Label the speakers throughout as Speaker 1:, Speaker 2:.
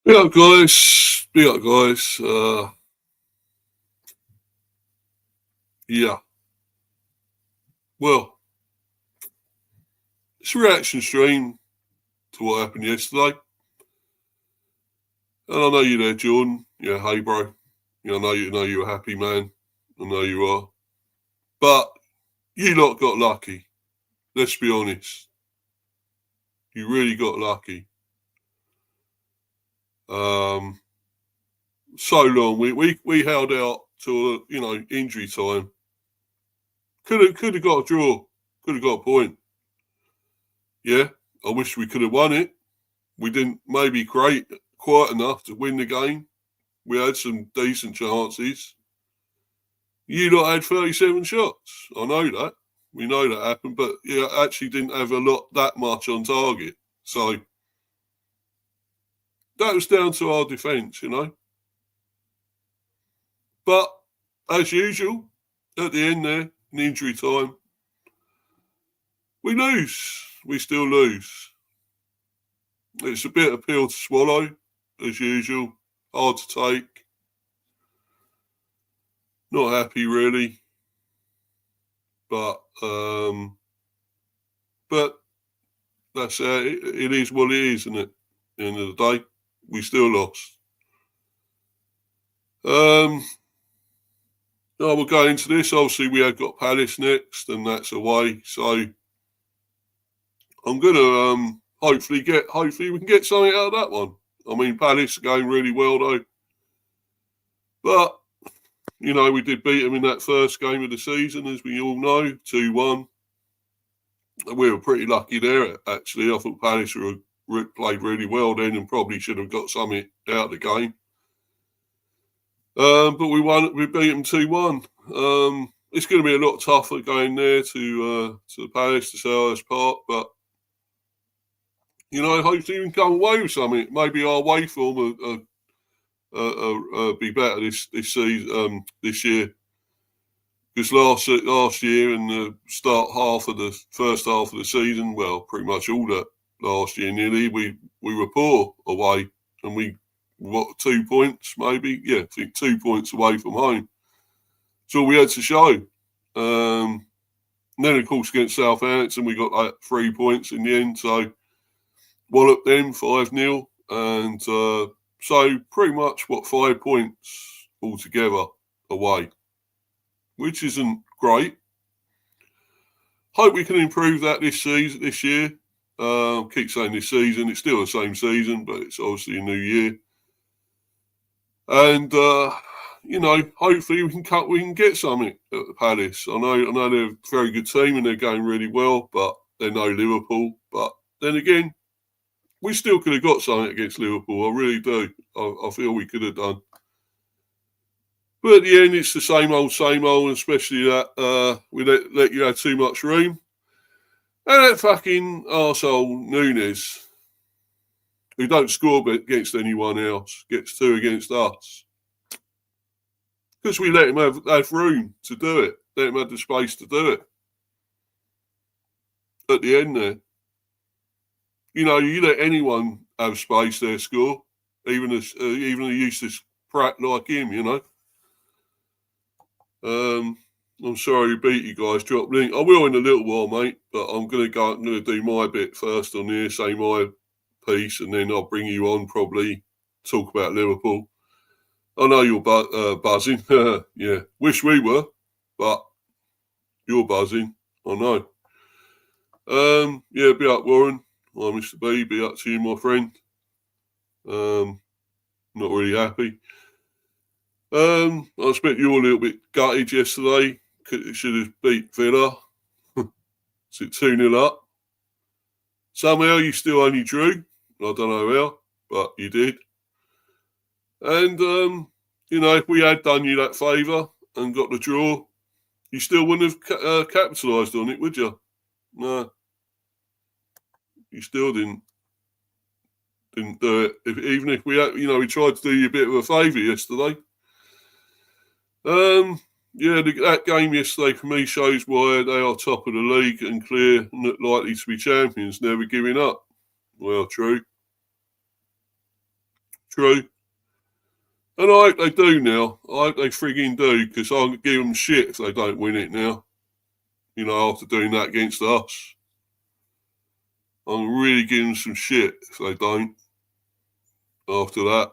Speaker 1: Big up, guys. Big up, guys. Yeah. Well, it's a reaction stream to what happened yesterday. And I know you're there, Jordan. Yeah, hey, bro. I know you're a happy man. I know you are. But you lot got lucky. Let's be honest. You really got lucky. So long. We held out till injury time. Could have got a draw. Could have got a point. Yeah. I wish we could have won it. We didn't maybe create quite enough to win the game. We had some decent chances. You lot had 37 shots. I know that. We know that happened, but actually didn't have that much on target. So that was down to our defence, But as usual, at the end there, in injury time, we lose. We still lose. It's a bit of pill to swallow, as usual. Hard to take. Not happy, really. But that's it is what it is, isn't it? At the end of the day, we still lost. We'll go into this. Obviously, we have got Palace next, and that's away. So I'm gonna hopefully we can get something out of that one. I mean, Palace are going really well though, but we did beat them in that first game of the season, as we all know, 2-1. We were pretty lucky there, actually. I thought Palace played really well then and probably should have got something out of the game. But we won. We beat them 2-1. It's going to be a lot tougher going there to the Palace, to Selhurst Park, but hopefully we can come away with something. Maybe our away form will be better this season, this year. Because last year in the first half of the season, well, pretty much all that last year nearly, we were poor away, and we 2 points maybe, yeah, I think 2 points away from home. That's all we had to show. And then of course against Southampton we got 3 points in the end, so walloped them 5-0, and so pretty much 5 points altogether away, which isn't great. Hope we can improve that this year. Keep saying this season, it's still the same season, but it's obviously a new year. And hopefully we can get something at the Palace. I know they're a very good team and they're going really well, but they're no Liverpool. But then again, we still could have got something against Liverpool. I really do. I feel we could have done. But at the end, it's the same old, especially that we let you have too much room. And that fucking arsehole Nunez, who don't score against anyone else, gets 2 against us. Because we let him have room to do it. Let him have the space to do it. At the end there. You let anyone have space there score, even a useless prat like him, I'm sorry to beat you guys. Drop link. I will in a little while, mate, but I'm going to do my bit first on here, say my piece, and then I'll bring you on, probably talk about Liverpool. I know you're buzzing. Yeah, wish we were, but you're buzzing. I know. Yeah, be up, Warren. Well, Mr. B, be up to you, my friend. Not really happy. I expect you were a little bit gutted yesterday. Should have beat Villa. Is it 2-0 up? Somehow you still only drew. I don't know how, but you did. And, if we had done you that favour and got the draw, you still wouldn't have capitalised on it, would you? No. You still didn't do it. Even if we had, we tried to do you a bit of a favour yesterday. That game yesterday for me shows why they are top of the league and clear, not likely to be champions, never giving up. Well, true. True. And I hope they do now. I hope they frigging do, because I'll give them shit if they don't win it now. After doing that against us. I'm really giving them some shit if they don't after that.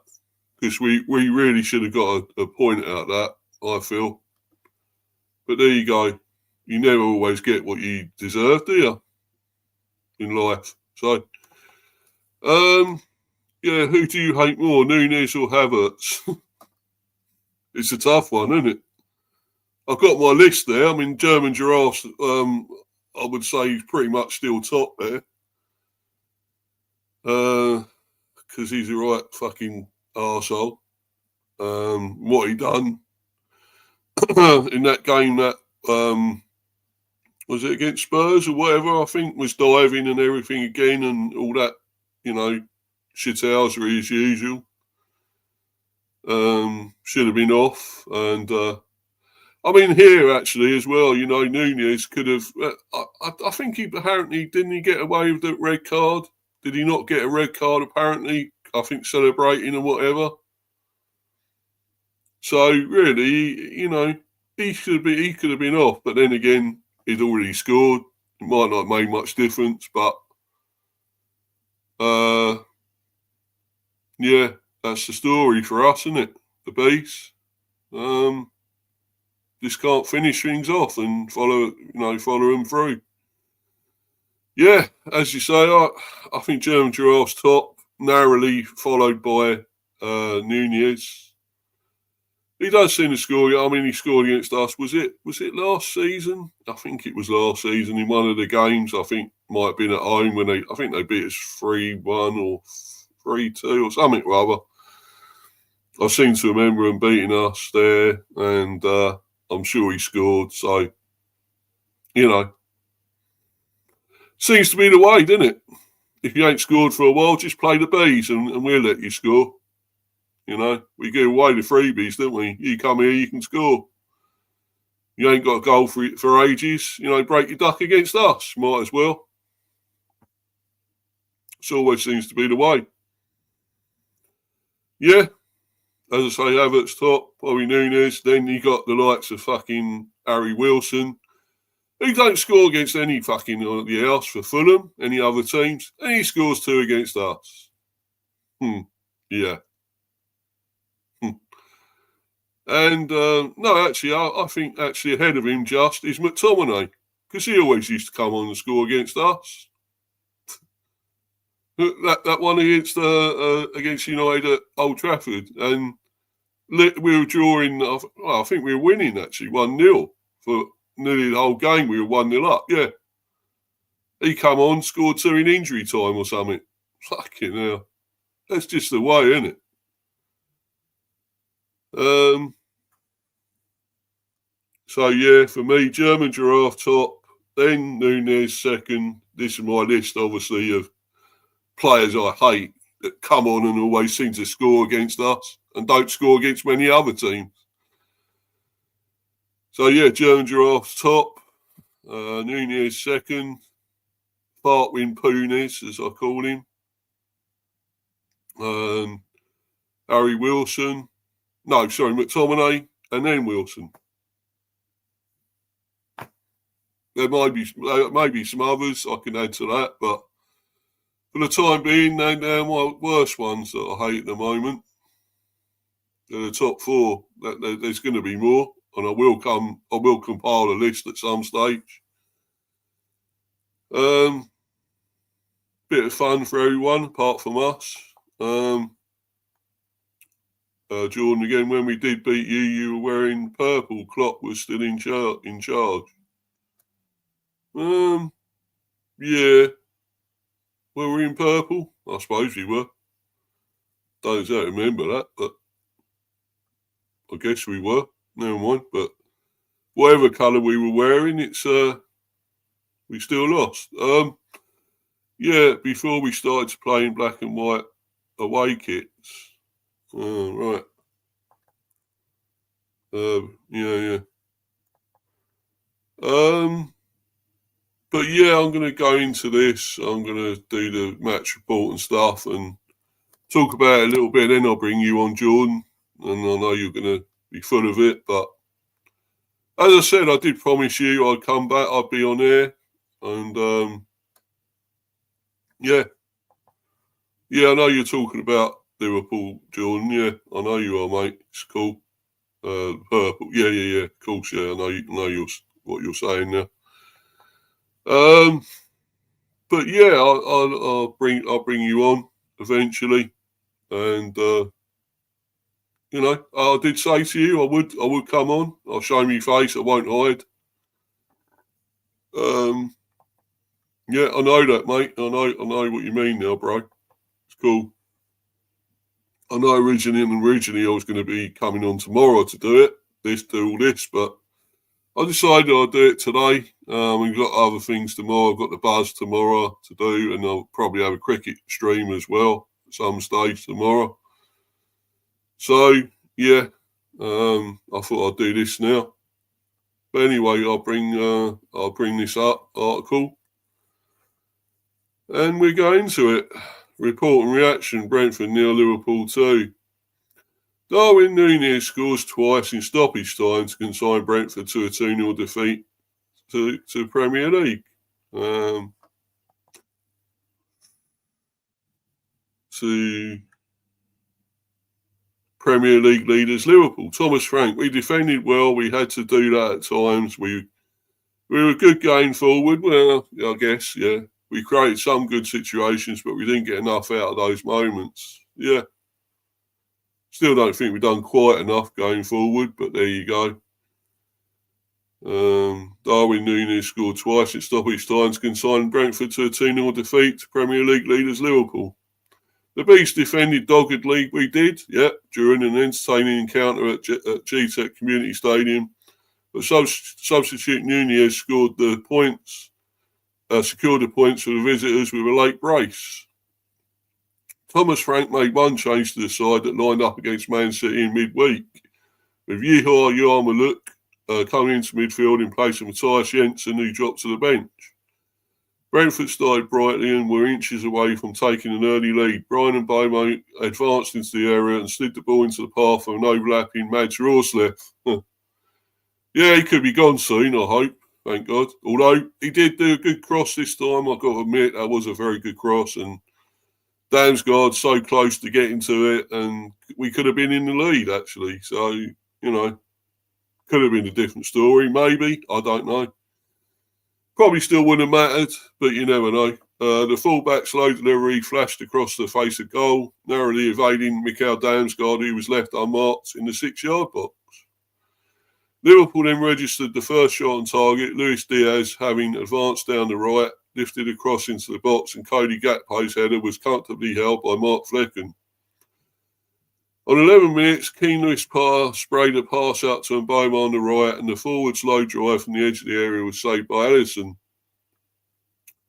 Speaker 1: Because we really should have got a point out of that, I feel. But there you go. You never always get what you deserve, do you? In life. So, yeah, who do you hate more, Nunez or Havertz? It's a tough one, isn't it? I've got my list there. I mean, German Giraffes, I would say he's pretty much still top there. Because he's a right fucking arsehole. What he done in that game that, was it against Spurs or whatever, I think, was diving and everything again and all that, shithousery as usual. Should have been off. And, I mean, here actually as well, Nunez could have, I think he apparently, didn't he get away with the red card? Did he not get a red card apparently? I think celebrating and whatever. So really, he could have been off, but then again, he'd already scored. It might not have made much difference, but yeah, that's the story for us, isn't it? The Bees. Just can't finish things off and follow them through. Yeah, as you say, I think German Giraffes top, narrowly followed by Nunez. He does seem to score. I mean, he scored against us. Was it last season? I think it was last season in one of the games. I think might have been at home when I think they beat us 3-1 or 3-2 or something rather. I seem to remember him beating us there, and I'm sure he scored. So, seems to be the way, doesn't it? If you ain't scored for a while, just play the Bees and we'll let you score. We give away the freebies, don't we? You come here, you can score. You ain't got a goal for ages. Break your duck against us. Might as well. It always seems to be the way. Yeah. As I say, Havertz top, Bobby Nunez. Then you got the likes of fucking Harry Wilson. He don't score against any fucking else for Fulham, any other teams. And he scores 2 against us. Yeah. And no, actually, I think actually ahead of him just is McTominay, because he always used to come on and score against us. That one against United at Old Trafford, and we were drawing. I think we were winning actually 1-0 for nearly the whole game. We were 1-0 up. Yeah, he come on, scored 2 in injury time or something. Fucking hell, that's just the way, isn't it? So yeah, for me, German Giraffe top, then Nunez second. This is my list, obviously, of players I hate that come on and always seem to score against us and don't score against many other teams. So yeah, German Giraffes top, Nunez second, Fartwin Punis, as I call him, Harry Wilson, McTominay, and then Wilson. There may be some others I can add to that, but for the time being, they're my worst ones that I hate at the moment. They're the top 4. There's going to be more, and I will compile a list at some stage. Bit of fun for everyone, apart from us. Jordan, again, when we did beat you, you were wearing purple. Klopp was still in charge. Yeah. Were we in purple? I suppose we were. Don't exactly remember that, but I guess we were. Never mind. But whatever colour we were wearing, it's we still lost. Yeah, before we started to play in black and white away kits. Right. Yeah. But yeah, I'm going to go into this. I'm going to do the match report and stuff, and talk about it a little bit, then I'll bring you on, Jordan. And I know you're going to be full of it, but as I said, I did promise you I'd come back, I'd be on air. And yeah, I know you're talking about Liverpool, Jordan. Yeah, I know you are, mate. It's cool. Purple. Yeah. Of course, yeah. I know what you're saying now. But yeah, I'll bring you on eventually, and I did say to you I would come on. I'll show me face. I won't hide. Yeah, I know that, mate. I know what you mean now, bro. It's cool. I know originally I was going to be coming on tomorrow to do all this, but I decided I'll do it today. We've got other things tomorrow. I've got the buzz tomorrow to do, and I'll probably have a cricket stream as well at some stage tomorrow. So yeah, I thought I'd do this now. But anyway, I'll bring this up article, and we go into it. Report and reaction: Brentford 0, Liverpool 2. Darwin Nunez scores twice in stoppage time to consign Brentford to a 2-0 defeat to Premier League. To Premier League leaders Liverpool. Thomas Frank, we defended well. We had to do that at times. We were a good game forward. Well, I guess, yeah. We created some good situations, but we didn't get enough out of those moments. Yeah. Still don't think we've done quite enough going forward, but there you go. Darwin Nunez scored twice in stoppage time to consign Brentford to a 2-0 defeat to Premier League leaders Liverpool. The Beast defended doggedly. We did, during an entertaining encounter at Gtech Community Stadium. But substitute Nunez secured the points for the visitors with a late brace. Thomas Frank made one change to the side that lined up against Man City in midweek, with Yehoa Yarmouk coming into midfield in place of Matthias Jensen, who dropped to the bench. Brentford started brightly and were inches away from taking an early lead. Brian Mbeumo advanced into the area and slid the ball into the path of an overlapping Mads Rorsleff. Yeah, he could be gone soon, I hope. Thank God. Although he did do a good cross this time, I've got to admit, that was a very good cross. And Damsgaard so close to getting to it, and we could have been in the lead, actually. So, could have been a different story, maybe. I don't know. Probably still wouldn't have mattered, but you never know. The fullback's low delivery flashed across the face of goal, narrowly evading Mikael Damsgaard, who was left unmarked in the 6-yard box. Liverpool then registered the first shot on target. Luis Diaz, having advanced down the right, lifted across into the box, and Cody Gakpo's header was comfortably held by Mark Flecken. On 11 minutes, Keenless sprayed a pass out to Mbeumo on the right, and the forward's low drive from the edge of the area was saved by Alisson.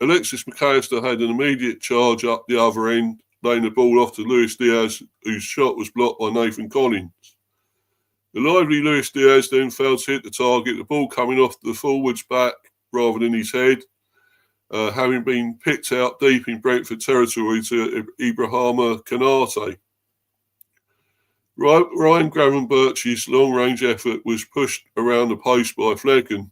Speaker 1: Alexis McAllister had an immediate charge up the other end, laying the ball off to Luis Diaz, whose shot was blocked by Nathan Collins. The lively Luis Diaz then failed to hit the target, the ball coming off the forward's back rather than his head, having been picked out deep in Brentford territory to Ibrahima Konate. Ryan Gravenberch's long-range effort was pushed around the post by Flecken,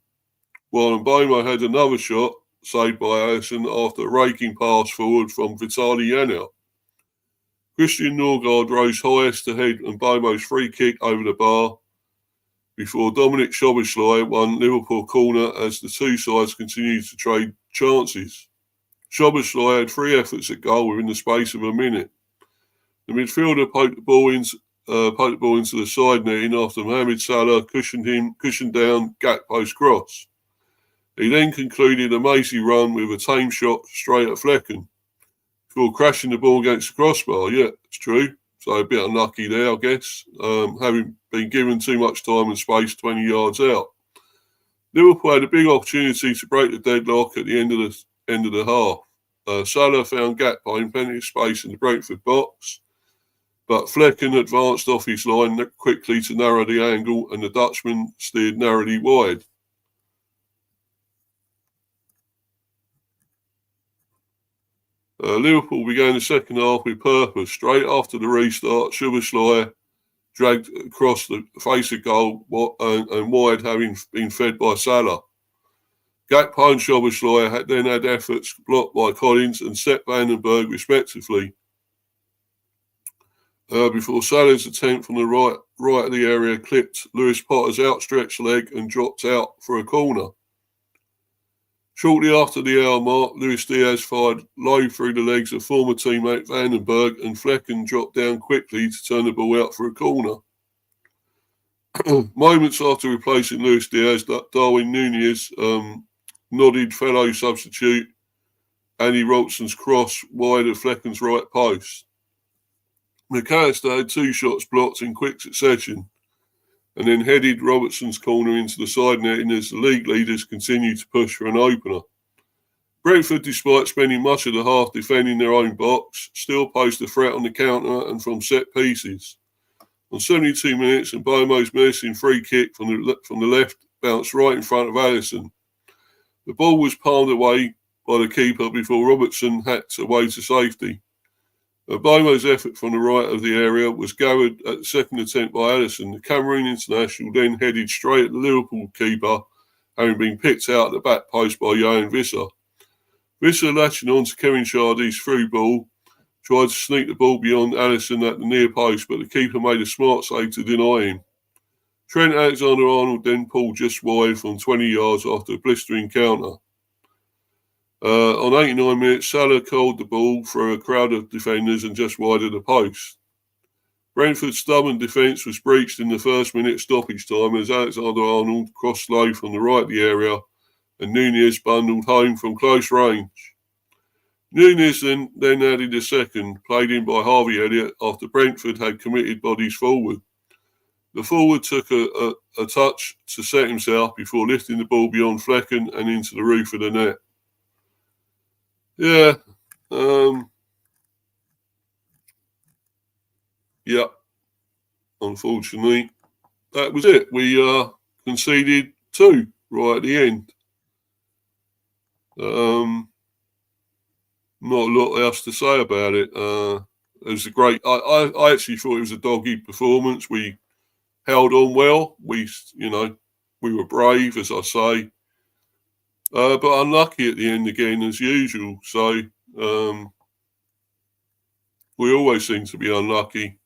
Speaker 1: while Mbeumo had another shot saved by Alisson after a raking pass forward from Vitaly Janelt. Christian Norgard rose highest to head Mbeumo's free kick over the bar before Dominic Szoboszlai won Liverpool corner as the two sides continued to trade chances. Szoboszlai had 3 efforts at goal within the space of a minute. The midfielder poked the ball into the side netting after Mohamed Salah cushioned down Gakpo's cross. He then concluded a mazy run with a tame shot straight at Flecken before crashing the ball against the crossbar. Yeah, it's true. So a bit unlucky there, I guess, having been given too much time and space 20 yards out. Liverpool had a big opportunity to break the deadlock at the end of the half. Salah found Gakpo in plenty of space in the Brentford box, but Flecken advanced off his line quickly to narrow the angle, and the Dutchman steered narrowly wide. Liverpool began the second half with purpose. Straight after the restart, Szoboszlai dragged across the face of goal and wide, having been fed by Salah. Gakpo and Szoboszlai then had efforts blocked by Collins and Sepp Vandenberg respectively. Before Salah's attempt from the right of the area clipped Lewis Potter's outstretched leg and dropped out for a corner. Shortly after the hour mark, Luis Diaz fired low through the legs of former teammate Vandenberg, and Flecken dropped down quickly to turn the ball out for a corner. Moments after replacing Luis Diaz, Darwin Nunez nodded fellow substitute Andy Robertson's cross wide of Flecken's right post. McAllister had 2 shots blocked in quick succession and then headed Robertson's corner into the side netting as the league leaders continued to push for an opener. Brentford, despite spending much of the half defending their own box, still posed a threat on the counter and from set pieces. On 72 minutes, and Bomo's menacing free kick from the left bounced right in front of Alisson. The ball was palmed away by the keeper before Robertson hacked away to safety. Bomo's effort from the right of the area was garnered at the second attempt by Alisson. The Cameroon international then headed straight at the Liverpool keeper, having been picked out at the back post by Johan Visser. Visser, latching on to Kevin Shardy's through ball, tried to sneak the ball beyond Alisson at the near post, but the keeper made a smart save to deny him. Trent Alexander-Arnold then pulled just wide from 20 yards after a blistering counter. On 89 minutes, Salah called the ball through a crowd of defenders and just wide of the post. Brentford's stubborn defence was breached in the first minute stoppage time as Alexander-Arnold crossed low from the right of the area and Nunez bundled home from close range. Nunez then added a second, played in by Harvey Elliott after Brentford had committed bodies forward. The forward took a touch to set himself before lifting the ball beyond Flecken and into the roof of the net. Yeah. Unfortunately, that was it. We conceded 2 right at the end. Not a lot else to say about it. It was a great. I actually thought it was a dog-eat performance. We held on well. We were brave, as I say. But unlucky at the end again, as usual. So we always seem to be unlucky.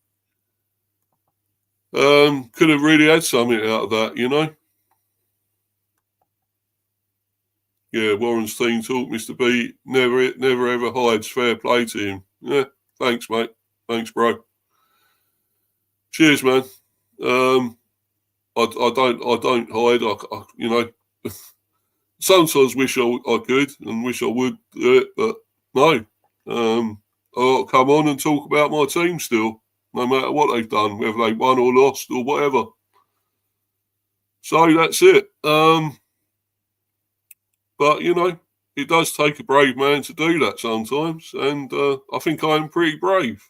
Speaker 1: Could have really had something out of that, Yeah, Warren's team talk, Mr. B, never ever hides. Fair play to him. Yeah, thanks, mate. Thanks, bro. Cheers, man. I don't hide. Sometimes wish I could and wish I would do it, but no. I'll come on and talk about my team still, no matter what they've done, whether they won or lost or whatever. So that's it. But, it does take a brave man to do that sometimes, and I think I am pretty brave.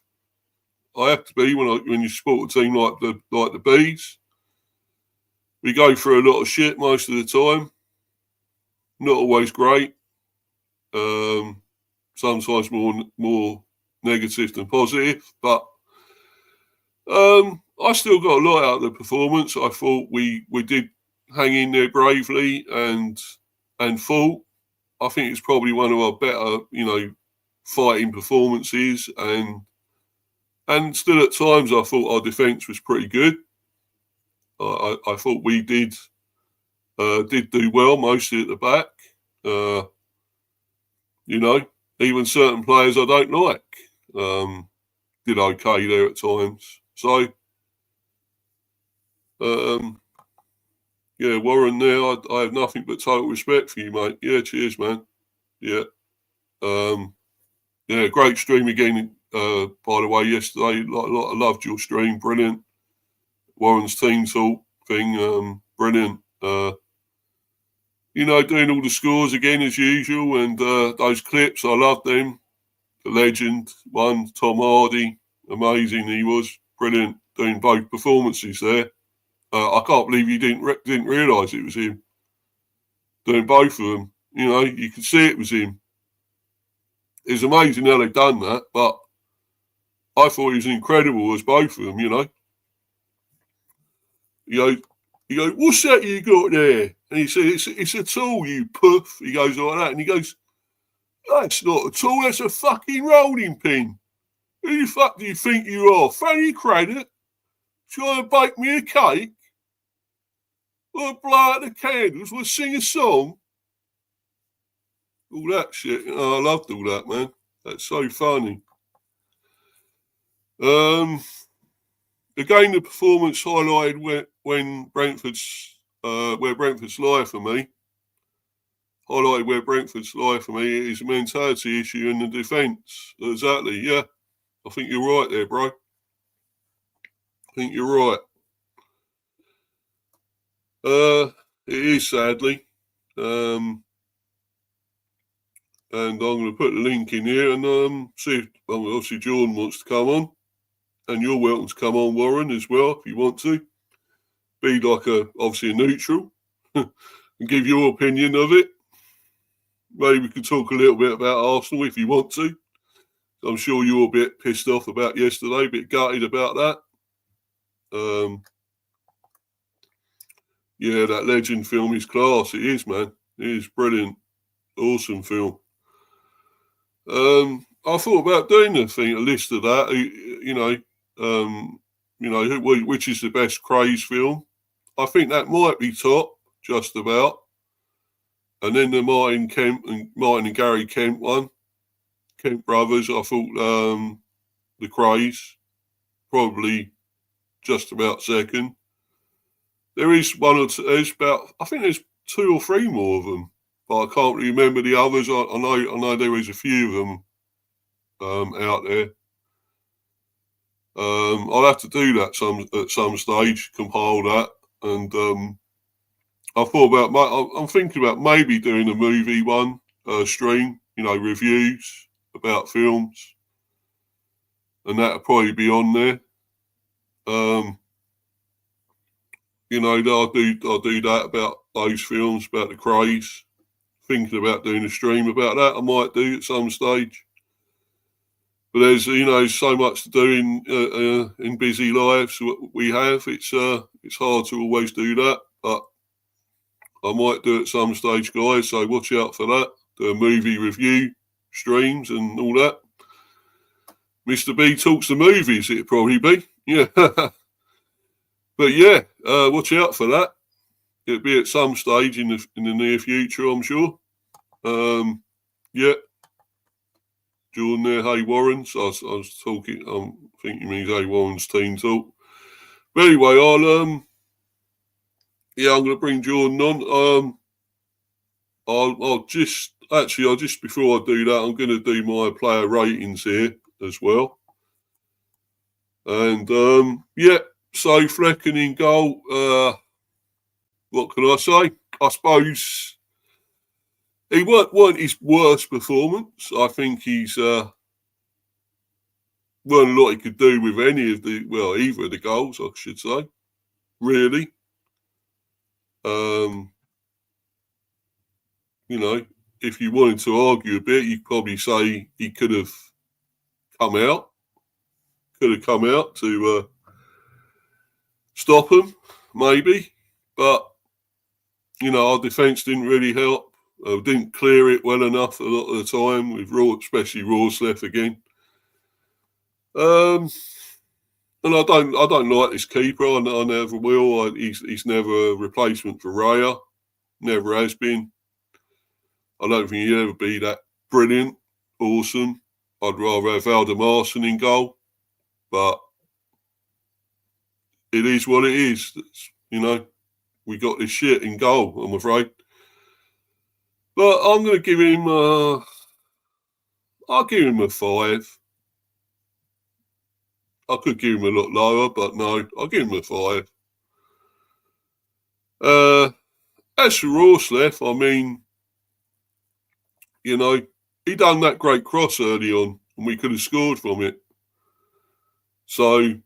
Speaker 1: I have to be when you support a team like the Bees. We go through a lot of shit most of the time. Not always great. Sometimes more negative than positive, but I still got a lot out of the performance. I thought we did hang in there bravely and fought. I think it's probably one of our better, fighting performances, and still at times I thought our defence was pretty good. I thought we did do well, mostly at the back. Even certain players I don't like did okay there at times. So, Warren there, I have nothing but total respect for you, mate. Yeah, cheers, man. Yeah. Great stream again, by the way, yesterday. I loved your stream. Brilliant. Warren's team talk thing, brilliant. Doing all the scores again as usual, and those clips, I loved them. The legend one, Tom Hardy, amazing. He was brilliant doing both performances there. I can't believe you didn't realise it was him doing both of them. You could see it was him. it's amazing how they've done that, but I thought he was incredible as both of them, you know. You go, what's that you got there? And he said, it's a tool, you puff. He goes like that, and he goes, that's not a tool, that's a fucking rolling pin. Who the fuck do you think you are? Fanny Credit? Trying to bake me a cake? Or blow out the candles? Or sing a song? All that shit. Oh, I loved all that, man. That's so funny. Again, the performance highlighted when Brentford's where Brentford's lie for me. Highlighted where Brentford's lie for me is a mentality issue in the defence. Exactly, yeah. I think you're right there, bro. I think you're right. It is, sadly. And I'm going to put the link in here and see if, obviously, Jordan wants to come on. And you're welcome to come on, Warren, as well, if you want to. Be like obviously a neutral and give your opinion of it. Maybe we can talk a little bit about Arsenal if you want to. I'm sure you're a bit pissed off about yesterday, a bit gutted about that. Yeah, that Legend film is class. It is, man. It is brilliant. Awesome film. I thought about doing a list of that, which is the best Craze film. I think that might be top, just about. And then the Martin and Gary Kemp one, Kemp brothers. I thought the Craze probably just about second. There is one or two. I think there's 2 or 3 more of them, but I can't remember the others. I know there is a few of them out there. I'll have to do that at some stage, compile that, and I'm thinking about maybe doing a movie one stream, reviews about films, and that'll probably be on there. I'll do that about those films, about the Craze. Thinking about doing a stream about that. I might do at some stage. But there's so much to do in busy lives we have. It's hard to always do that, but I might do it at some stage, guys. So watch out for that. The movie review streams and all that. Mr. B talks the movies. It'd probably be, yeah. But yeah, watch out for that. It'll be at some stage in the near future, I'm sure. Yeah. Jordan there, hey Warren. So I was talking. I think he means hey Warren's team talk. But anyway, I'm going to bring Jordan on. I'll just before I do that, I'm going to do my player ratings here as well. And yeah. So Flecken in goal. What can I say? I suppose he weren't his worst performance. I think he's weren't a lot he could do with either of the goals, I should say. Really. If you wanted to argue a bit, you'd probably say he could have come out to stop him, maybe. But, our defence didn't really help. Didn't clear it well enough a lot of the time, with especially Rawslef again. And I don't like this keeper. I never will. He's never a replacement for Raya. Never has been. I don't think he'll ever be that brilliant, awesome. I'd rather have Valdemarson in goal. But it is what it is. We got this shit in goal, I'm afraid. But I'm going to give him I'll give him a 5. I could give him a lot lower, but no, I'll give him a 5. As for Rawslef, I mean, he done that great cross early on, and we could have scored from it. So,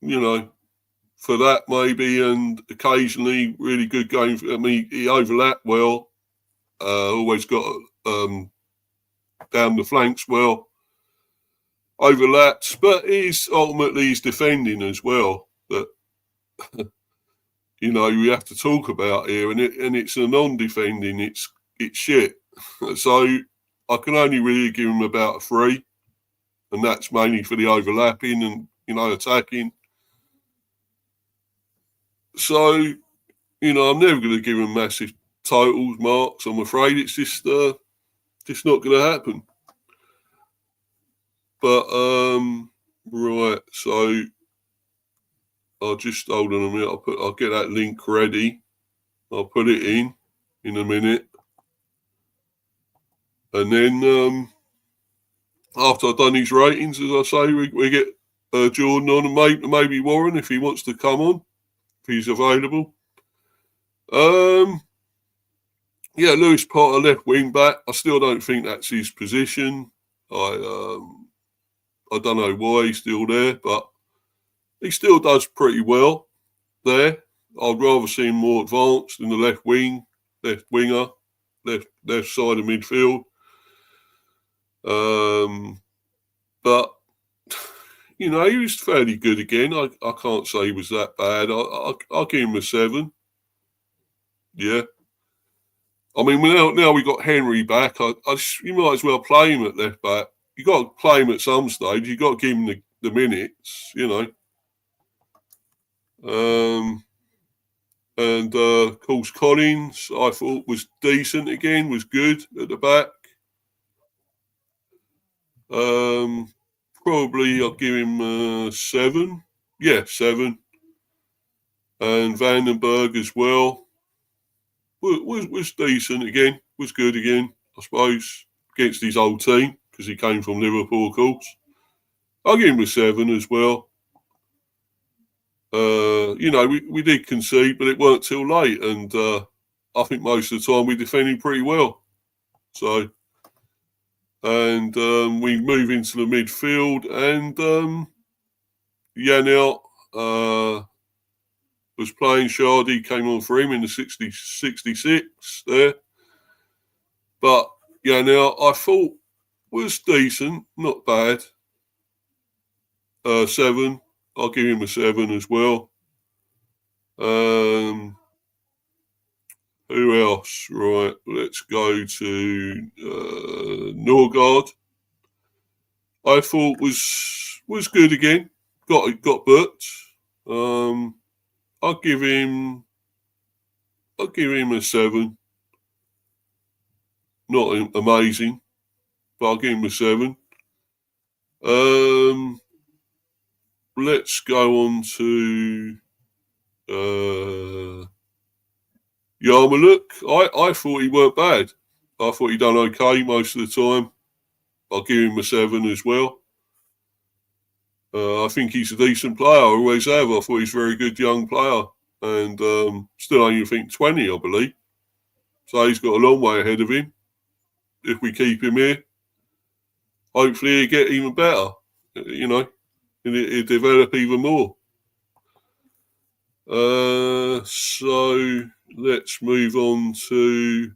Speaker 1: for that maybe, and occasionally really good game. I mean, he overlapped well. Always got down the flanks well, overlaps, but ultimately he's defending as well that you have to talk about here, and it's a non-defending, it's shit. So I can only really give him about a 3, and that's mainly for the overlapping and attacking. So I'm never going to give him massive totals marks. I'm afraid it's just not going to happen. But right, so I'll just hold on a minute. I'll get that link ready. I'll put it in a minute, and then after I've done these ratings, as I say, we get Jordan on, and maybe Warren if he wants to come on, if he's available. Yeah, Lewis Potter, left wing back. I still don't think that's his position. I don't know why he's still there, but he still does pretty well there. I'd rather see him more advanced in the left winger, left side of midfield. But he was fairly good again. I can't say he was that bad. I'll give him a 7. Yeah. I mean, now we got Henry back. You might as well play him at left back. You got to play him at some stage. You got to give him the minutes, And of course, Collins, I thought was decent again. Was good at the back. Probably I'll give him 7. Yeah, 7. And Vandenberg as well was decent again. Was good again, I suppose, against his old team because he came from Liverpool, of course. I'll give him a 7 as well. We did concede, but it weren't till late, and I think most of the time we defended pretty well. So, and we move into the midfield, and Yanel was playing. Shardy came on for him in the 66 there. But Yanel, I thought was decent, not bad. 7. I'll give him a 7 as well. Who else? Right, let's go to Norgard. I thought was good again. Got booked. I'll give him a 7. Not amazing, but I'll give him a 7. Let's go on to Yarmouk. I thought he weren't bad. I thought he done okay most of the time. I'll give him a 7 as well. I think he's a decent player. I always have. I thought he's a very good young player. And still only think 20, I believe. So he's got a long way ahead of him. If we keep him here, hopefully he'll get even better. And he'll develop even more. So let's move on to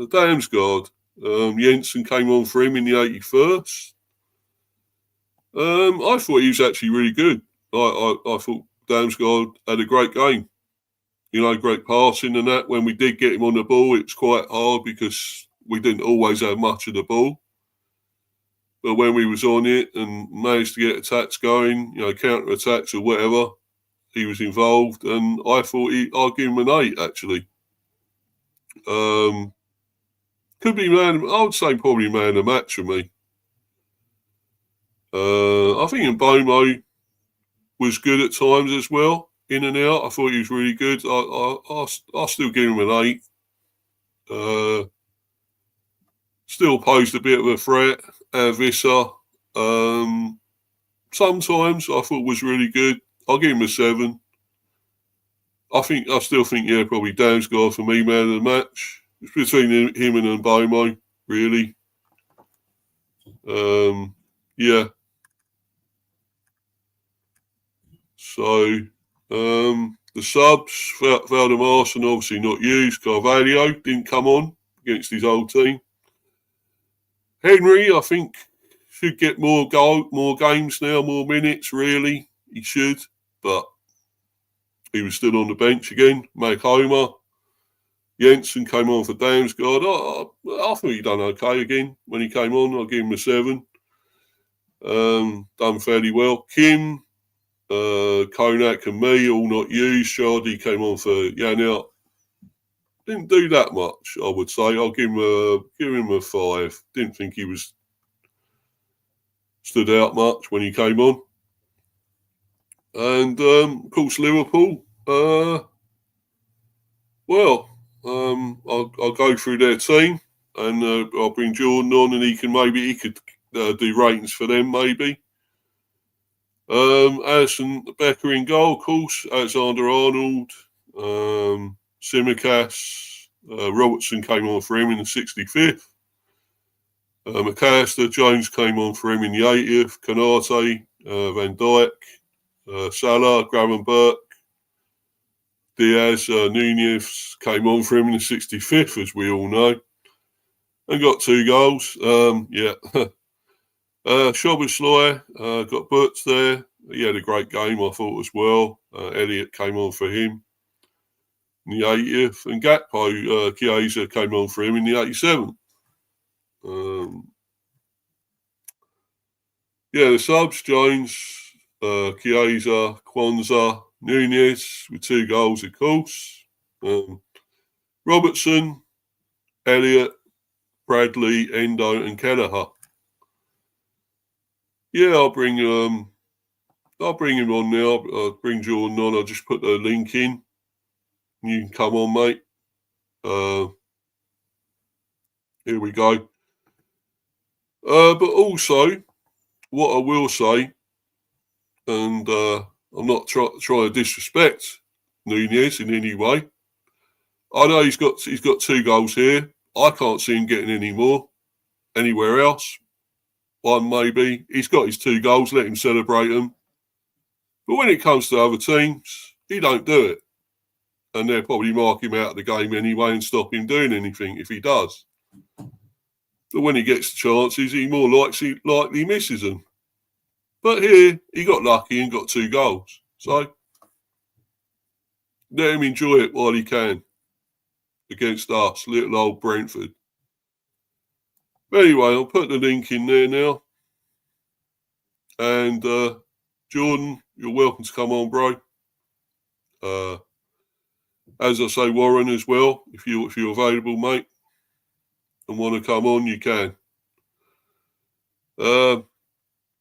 Speaker 1: Damsgaard. Jensen came on for him in the 81st. I thought he was actually really good. I thought Damsgaard had a great game. Great passing and that. When we did get him on the ball, it was quite hard because we didn't always have much of the ball. But when we was on it and managed to get attacks going, counter-attacks or whatever, he was involved. And I thought I'll give him an 8, actually. Could be I would say probably man of the match for me. I think Mbomo was good at times as well, in and out. I thought he was really good. I'll still give him an 8. Still posed a bit of a threat. Visser, sometimes I thought was really good. I'll give him a 7. I still think, probably Damsgaard for me, man of the match. It's between him and Mbomo, really. Yeah. So, the subs, Valdemarson obviously not used. Carvalho didn't come on against his old team. Henry, I think, should get more games now, more minutes, really. He should, but he was still on the bench again. Make Homer. Jensen came on for Damsgaard. I think he done okay again when he came on. I'll give him a 7. Done fairly well. Kim, Konak and me all not used. Shardy came on for Yannick. Didn't do that much, I would say. I'll give him a 5. Didn't think he was stood out much when he came on. And of course Liverpool. I'll go through their team, and I'll bring Jordan on, and he could do ratings for them maybe. Alison Becker in goal, of course. Alexander-Arnold, Simicast, Robertson came on for him in the 65th. McAllister, Jones came on for him in the 80th. Canate, Van Dijk, Salah, Gravenberch, Diaz, Nunez came on for him in the 65th, as we all know, and got 2 goals. Szoboszlai got Butts there. He had a great game, I thought, as well. Elliott came on for him in the 80th, and Gakpo, Chiesa came on for him in the 87th. The subs: Jones, Chiesa, Kwanzaa, Nunez with 2 goals, of course. Robertson, Elliott, Bradley, Endo, and Kelleher. I'll bring him on now. I'll bring Jordan on. I'll just put the link in. You can come on, mate. Here we go. But also, what I will say, and I'm not trying to disrespect Nunez in any way. I know he's got 2 goals here. I can't see him getting any more anywhere else. 1 maybe. He's got his 2 goals. Let him celebrate them. But when it comes to other teams, he don't do it, and they'll probably mark him out of the game anyway and stop him doing anything if he does. But when he gets the chances, he more likely misses them. But here, he got lucky and got 2 goals. So, let him enjoy it while he can against us, little old Brentford. But anyway, I'll put the link in there now. And Jordan, you're welcome to come on, bro. As I say, Warren as well, if you're available, mate, and want to come on, you can.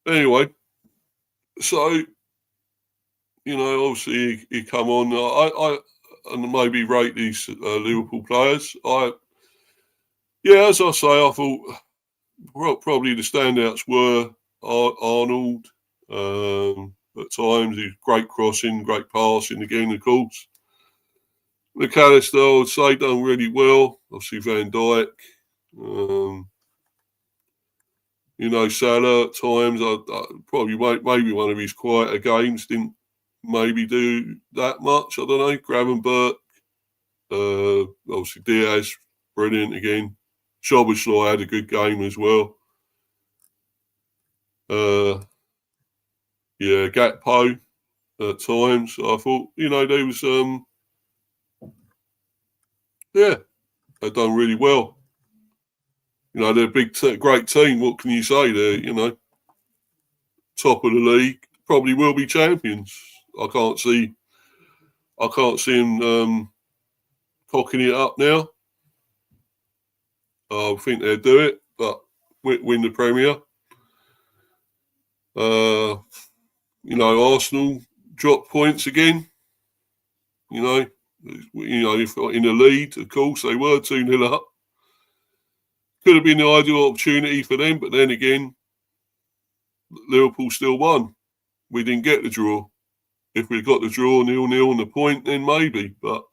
Speaker 1: Anyway, so, obviously he come on. I and maybe rate these Liverpool players. As I say, I thought probably the standouts were Arnold. At times, he's great crossing, great passing again, of course. McAllister, I would say, done really well. Obviously, Van Dijk. Salah at times, I probably maybe one of his quieter games didn't maybe do that much. I don't know. Gravenberch, obviously Diaz, brilliant again. Szoboszlai had a good game as well. Gakpo at times. I thought, they was they've done really well. They're a big, great team. What can you say? They're, top of the league. Probably will be champions. I can't see them cocking it up now. I think they'll do it, but win the Premier. Arsenal dropped points again. If in the lead, of course, they were 2-0 up. Could have been the ideal opportunity for them, but then again, Liverpool still won. We didn't get the draw. If we'd got the draw 0-0 on the point, then maybe. But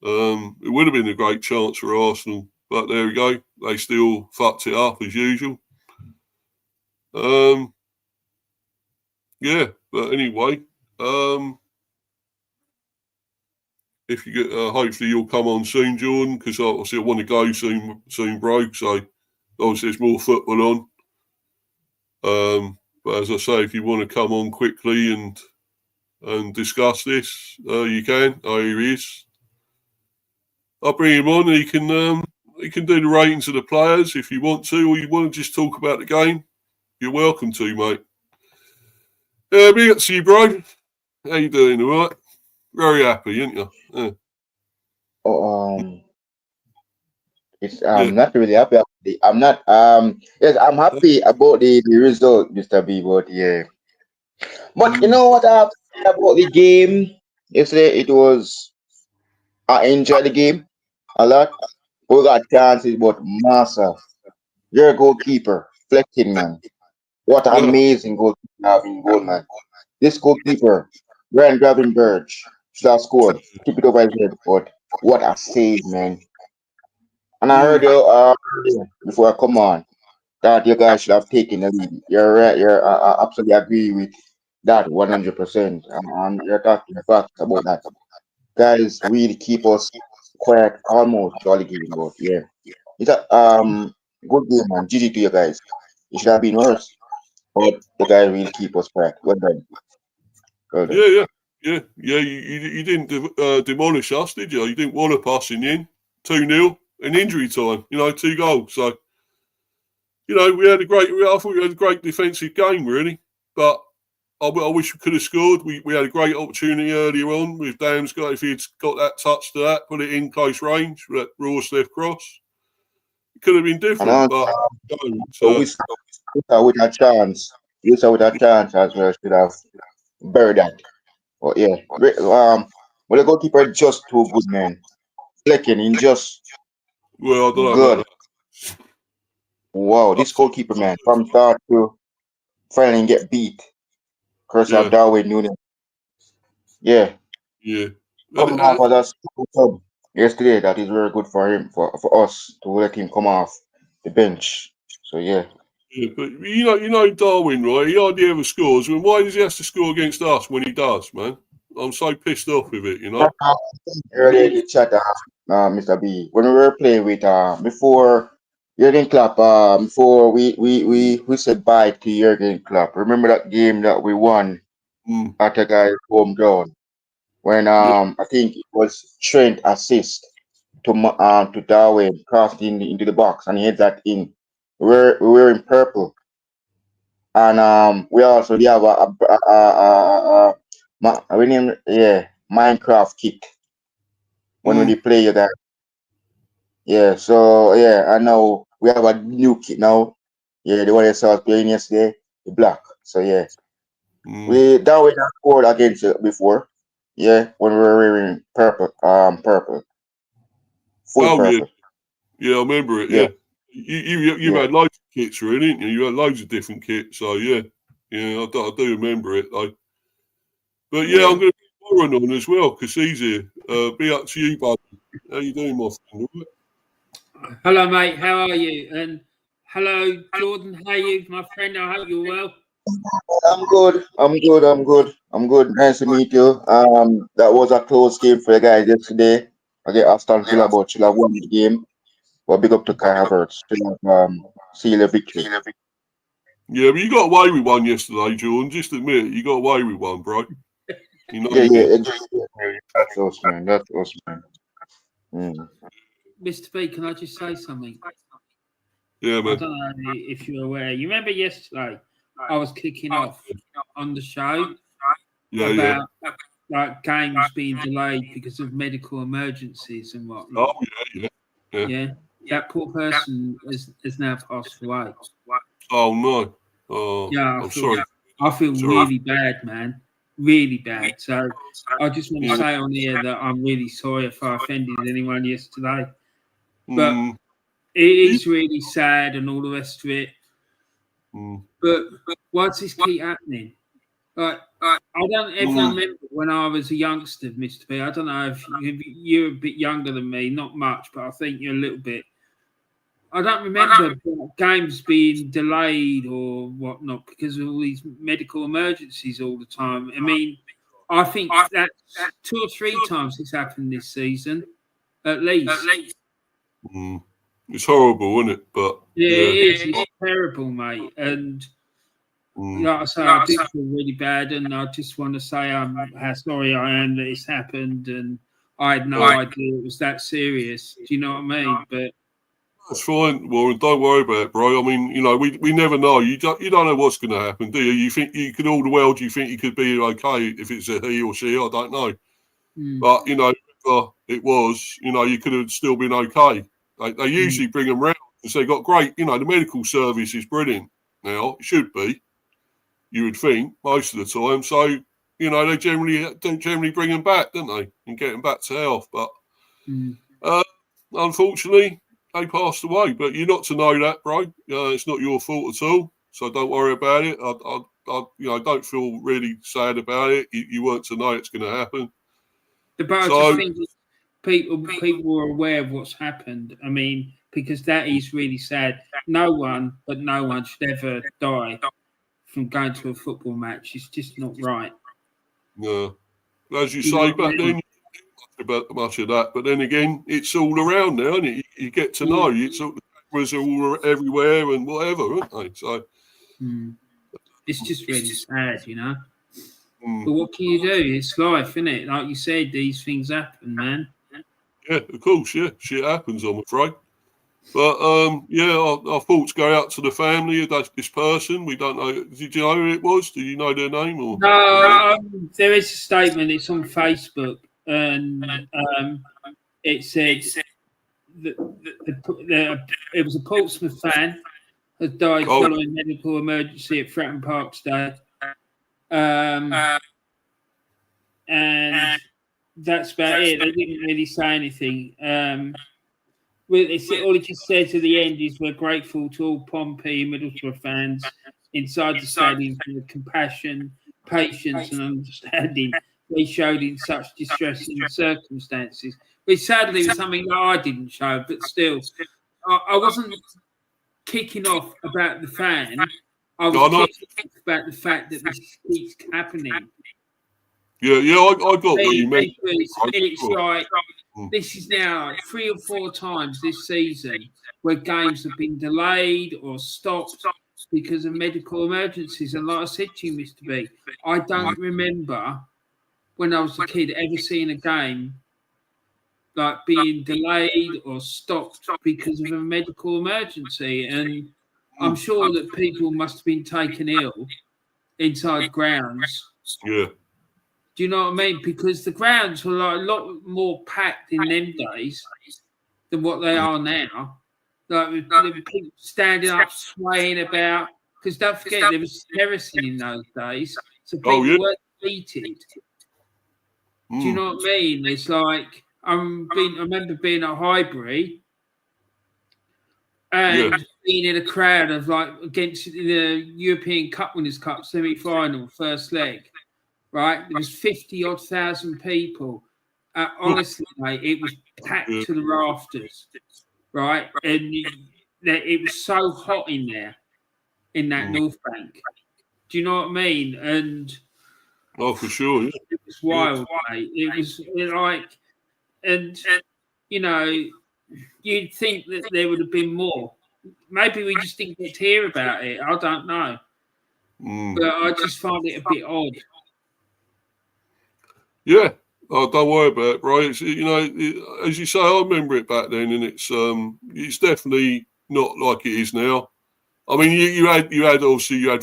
Speaker 1: it would have been a great chance for Arsenal. But there we go. They still fucked it up as usual. But anyway. if you get, hopefully you'll come on soon, Jordan, because obviously I want to go soon, bro. So obviously there's more football on. But as I say, if you want to come on quickly and discuss this, you can. Oh, here he is. I'll bring him on. He can do the ratings of the players if you want to, or you want to just talk about the game. You're welcome to, mate. Big up to you, bro. How you doing? All right? Very happy, aren't you? Yeah.
Speaker 2: Oh,
Speaker 1: Yeah.
Speaker 2: I'm not really happy. I'm not. Yes, I'm happy about the result, Mr. B. But yeah, but you
Speaker 1: Mm,
Speaker 2: know what I have to say about the game yesterday? It was I enjoyed the game a lot. We got chances, but Massa, you're a goalkeeper, flexing man. What an
Speaker 1: yeah.
Speaker 2: amazing goalkeeper you have in goal, man. This goalkeeper, Ryan Gravenberch, should have scored. Tip it over his head, but what a save, man. And I heard
Speaker 1: Mm,
Speaker 2: you before I come on that you guys should have taken the lead. You're right. I absolutely agree with that 100%. And you're talking facts about that. Guys really keep us quiet almost all the game. But yeah, it's a good game, man. GG to you guys. It should have been worse, but the guys really keep us quiet. Well done. Well done.
Speaker 1: yeah. You didn't demolish us, did you? You didn't want to pass in 2-0 in injury time. 2 goals. So we had I thought we had a great defensive game, really. But I wish we could have scored. We had a great opportunity earlier on with Damsgaard. If he'd got that touch to that, put it in close range with that raw left cross, it could have been
Speaker 2: And
Speaker 1: different.
Speaker 2: also,
Speaker 1: But
Speaker 2: so with a chance, we saw with a chance as well should have buried that. But yeah, well, the goalkeeper just too good, man. Flecking in just
Speaker 1: well, I don't know about
Speaker 2: good. Wow,
Speaker 1: that.
Speaker 2: this goalkeeper, man, from start to finally get beat. Curse out
Speaker 1: Yeah,
Speaker 2: Darwin Nunez. Yeah,
Speaker 1: yeah. And,
Speaker 2: coming off as a sub yesterday, that is very good for him, for us to let him come off the bench. So yeah.
Speaker 1: yeah, but Darwin, right? He hardly ever scores. Why does he have to score against us when he does, man? I'm so pissed off with it.
Speaker 2: Earlier in the chat, Mr. B, when we were playing with before Jurgen Klopp, before we said bye to Jurgen Klopp. Remember that game that we won
Speaker 1: Mm,
Speaker 2: at a guy's home ground when
Speaker 1: yeah.
Speaker 2: I think it was Trent assist to Darwin crossed into the box and he hit that in. We were in purple and we also have we name Minecraft kit when we
Speaker 1: Mm,
Speaker 2: play you guys. Yeah, so yeah, I know we have a new kit now. Yeah, the one I saw us playing yesterday, the black. So yeah,
Speaker 1: mm.
Speaker 2: we Darwin has scored against it before. Yeah, when we were wearing purple, full
Speaker 1: Oh yeah,
Speaker 2: purple.
Speaker 1: yeah. I remember it.
Speaker 2: Yeah,
Speaker 1: Yeah. You've
Speaker 2: yeah,
Speaker 1: had loads of kits, really, didn't you? You had loads of different kits. So yeah, yeah. I do remember it though. But yeah, I'm
Speaker 2: yeah.
Speaker 1: going to be Warren on as well because he's here. Be up to you, bud. How you doing, my friend? All right?
Speaker 3: Hello, mate. How are you? And hello, Jordan. How are you, my friend? I hope you're well.
Speaker 2: I'm good. I'm good. I'm good. I'm good. Nice to meet you. That was a close game for you guys yesterday. Against Aston Villa, but should have won the game. But big up to Kai Havertz. Should have seal the victory.
Speaker 1: Yeah, but you got away with one yesterday, Jordan. Just admit it. You got away with one, bro. You know
Speaker 2: Yeah,
Speaker 1: you
Speaker 2: yeah.
Speaker 1: did.
Speaker 2: That's us, man. That's us, man. Mm.
Speaker 3: Mr. B, can I just say something?
Speaker 1: Yeah,
Speaker 3: I
Speaker 1: man.
Speaker 3: don't know if you're aware. You remember yesterday I was kicking off on the show
Speaker 1: Yeah, yeah.
Speaker 3: about like games being delayed because of medical emergencies and
Speaker 1: Oh,
Speaker 3: whatnot.
Speaker 1: yeah, yeah. Yeah.
Speaker 3: Yeah, that poor person has now passed away.
Speaker 1: Oh, no. Oh,
Speaker 3: Yeah,
Speaker 1: I'm sorry.
Speaker 3: I feel
Speaker 1: Sorry.
Speaker 3: really bad, man. Really bad. So I just want to
Speaker 1: Yeah.
Speaker 3: say on here that I'm really sorry if I offended anyone yesterday. But
Speaker 1: Mm,
Speaker 3: it is really sad and all the rest of it.
Speaker 1: mm,
Speaker 3: But why does this keep happening? Like, I don't ever
Speaker 1: mm.
Speaker 3: remember when I was a youngster, Mr. B. I don't know if you're a bit younger than me, not much, but I think you're a little bit. I don't remember games being delayed or whatnot because of all these medical emergencies all the time. I mean, I think that's 2 or 3 times it's happened this season, at least.
Speaker 1: It's horrible, isn't it? But
Speaker 3: yeah, it is. It's terrible, mate. And like I say, I do feel really bad, and I just want to say how sorry I am that it's happened, and I had no idea it was that serious. Do you know what I mean? But
Speaker 1: that's fine, Warren. Don't worry about it, bro. I mean, we never know. You don't know what's going to happen, do you? You think you could all the world. You think you could be okay if it's a he or she. I don't know, but whoever it was, you could have still been okay. They usually bring them round because they got great. The medical service is brilliant now. It should be. You would think most of the time. So they generally bring them back, don't they, and get them back to health. But unfortunately, they passed away. But you're not to know that, bro. It's not your fault at all. So don't worry about it. I don't feel really sad about it. You weren't to know it's going to happen.
Speaker 3: But I just think people are aware of what's happened. I mean, because that is really sad. No one should ever die from going to a football match. It's just not right.
Speaker 1: No. As you say, back then, about much of that. But then again, it's all around now, isn't it? You get to know. It's all, the cameras are all everywhere and whatever, aren't they? So
Speaker 3: it's just really sad, But what can you do? It's life, isn't it? Like you said, these things happen, man.
Speaker 1: Yeah, of course, yeah. Shit happens, I'm afraid. But, our thoughts go out to the family of this person. We don't know. Did you know who it was? Do you know their name? Or
Speaker 3: no, there is a statement. It's on Facebook. And it said that it was a Portsmouth fan who died following medical emergency at Fratton Park today. And that's about it. They didn't really say anything. All it just says at the end is we're grateful to all Pompey and Middlesbrough fans inside the stadium for the compassion, patience and understanding they showed in such distressing circumstances. Which sadly was something that I didn't show, but still, I wasn't kicking off about the fan. I was kicking off about the fact that this keeps happening.
Speaker 1: Yeah, I got what you meant.
Speaker 3: It's like this is now 3 or 4 times this season where games have been delayed or stopped because of medical emergencies. And like I said to you, Mr. B, I don't remember when I was a kid ever seeing a game like being delayed or stopped because of a medical emergency. And I'm sure that people must have been taken ill inside grounds.
Speaker 1: Yeah.
Speaker 3: Do you know what I mean? Because the grounds were like a lot more packed in them days than what they are now. Like with people standing up, swaying about. Because don't forget, there was terracing in those days, so people weren't seated. Do you know what I mean? It's like I remember being at Highbury and being in a crowd of like against the European Cup Winners' Cup semi-final, first leg. Right, there was 50-odd thousand people. Honestly, mate, it was packed to the rafters. Right, and it was so hot in there, in that North Bank. Do you know what I mean? And
Speaker 1: for sure, yeah.
Speaker 3: It was wild, mate. It was like, and you'd think that there would have been more. Maybe we just didn't get to hear about it. I don't know, but I just find it a bit odd.
Speaker 1: Yeah, don't worry about it, bro. It's, as you say, I remember it back then, and it's definitely not like it is now. I mean, you had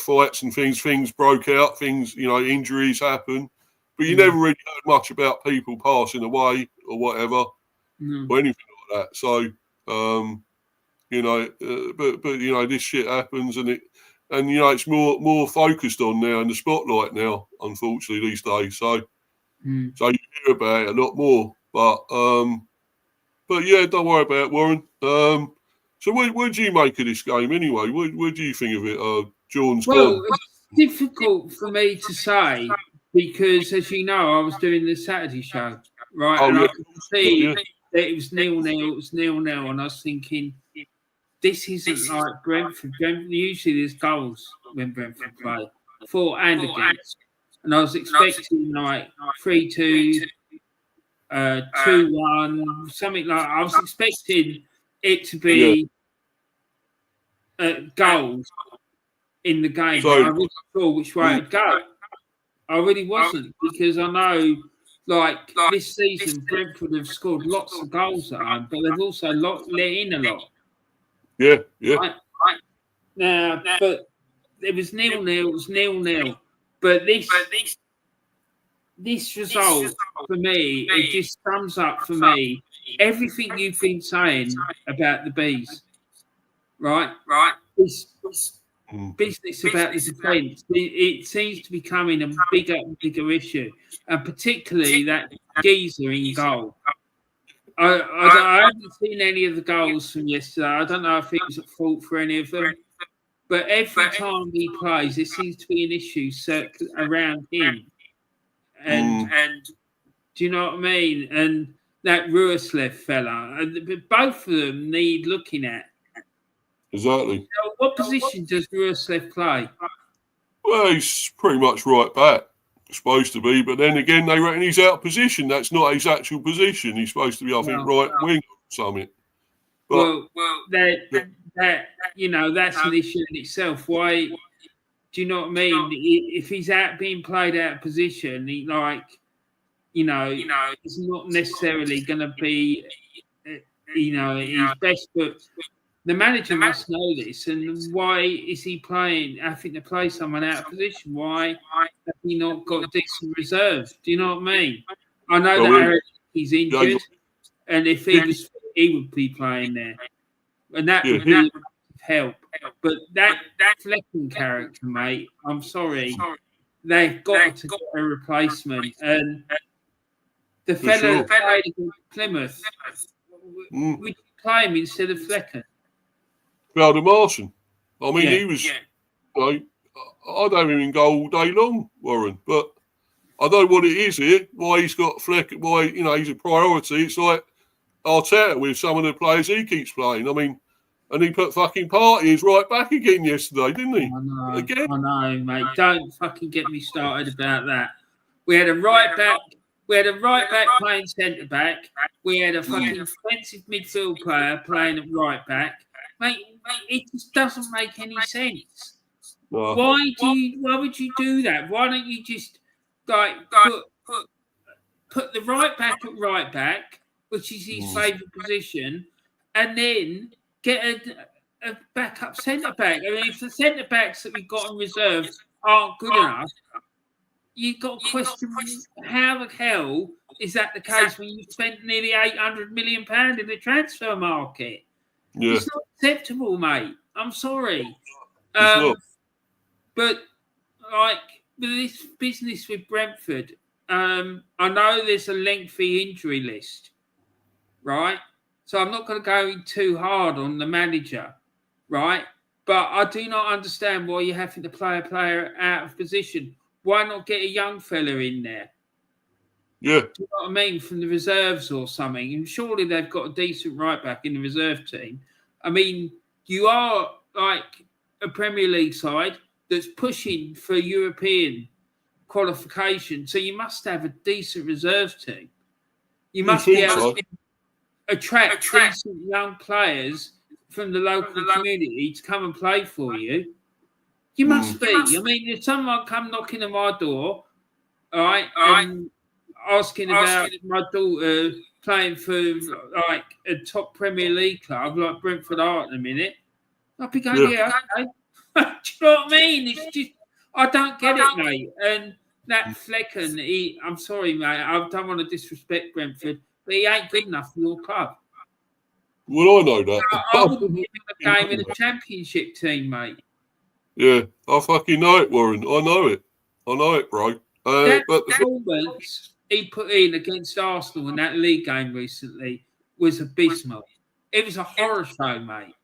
Speaker 1: fights and things broke out, injuries happen, but you never really heard much about people passing away or whatever or anything like that. So, but this shit happens, and it's more focused on now in the spotlight now, unfortunately these days. So you hear about it a lot more, but yeah, don't worry about it, Warren. So what do you make of this game anyway? What do you think of it, John's gone?
Speaker 3: It's difficult for me to say because, as you know, I was doing the Saturday show, right? I could see that it was 0-0, it was 0-0, and I was thinking, this isn't like Brentford. Usually there's goals when Brentford play, for and against. and I was expecting like 3-2, 2-1, something like. I was expecting it to be goals in the game.
Speaker 1: So-
Speaker 3: I wasn't sure which way it'd go. I really wasn't, because I know, like this season, Brentford have scored lots of goals at home, but they've also let in a lot.
Speaker 1: Yeah.
Speaker 3: Right? Now, but it was 0-0. It was 0-0. But this result for me, it just sums up for me everything you've been saying about the bees. Right. This business about the defence. It seems to be becoming a bigger and bigger issue, and particularly that geezer in goal. I haven't seen any of the goals from yesterday. I don't know if he was at fault for any of them, but every time he plays, there seems to be an issue around him. And do you know what I mean? And that Ruaslev fella, both of them need looking at.
Speaker 1: Exactly.
Speaker 3: So what position does Ruaslev play?
Speaker 1: Well, he's pretty much right back. Supposed to be, but then again, they reckon he's out of position. That's not his actual position. He's supposed to be, I think, right wing or something. But,
Speaker 3: that that's an issue in itself. Why? Do you know what I mean? If he's being played out of position, he's not necessarily going to be, his best. But the manager must know this. And why is he having to play someone out of position? Why have he not got decent reserves? Do you know what I mean? I know that he's injured, and if he was, he would be playing there, and that would be help. But that Flecken character, mate, I'm sorry, they've got to get a replacement. And the fellow that played against Plymouth, would you play him instead of Flecken?
Speaker 1: Valder Martin. I mean, he was. I'd have him in goal all day long, Warren. But I don't know what it is here. Why he's got Flecken? Why he's a priority? It's like Arteta with some of the players he keeps playing. I mean, and he put fucking Parties right back again yesterday, didn't he?
Speaker 3: I know, mate. Don't fucking get me started about that. We had a right back. We had a right back playing centre back. We had a fucking defensive midfield player playing at right back. Mate, it just doesn't make any sense. No. Why would you do that? Why don't you just put the right back at right back, which is his favourite position, and then get a backup centre back? I mean, if the centre backs that we've got in reserve aren't good enough, you've got to question how the hell is that the case when you spent nearly £800 million in the transfer market? Yeah. It's not acceptable, mate. I'm sorry. But like with this business with Brentford, I know there's a lengthy injury list, right? So I'm not going to go too hard on the manager, right? But I do not understand why you're having to play a player out of position. Why not get a young fella in there? Yeah. Do you know what I mean? From the reserves or something. And surely they've got a decent right back in the reserve team. I mean, you are like a Premier League side that's pushing for European qualification. So you must have a decent reserve team. You must be able to attract decent young players from the local community to come and play for you. You must be. I mean, if someone come knocking on my door, all right, and asking about my daughter playing for like a top Premier League club like Brentford are in a minute, I'll be going, okay. Do you know what I mean? It's just, I don't get it, mate. And that Flecken, I'm sorry, mate, I don't want to disrespect Brentford, but he ain't good enough for your club.
Speaker 1: Well, I know that.
Speaker 3: I wouldn't give him a game in a championship team, mate.
Speaker 1: Yeah, I fucking know it, Warren. I know it, bro.
Speaker 3: That performance he put in against Arsenal in that league game recently was abysmal. It was a horror show, mate.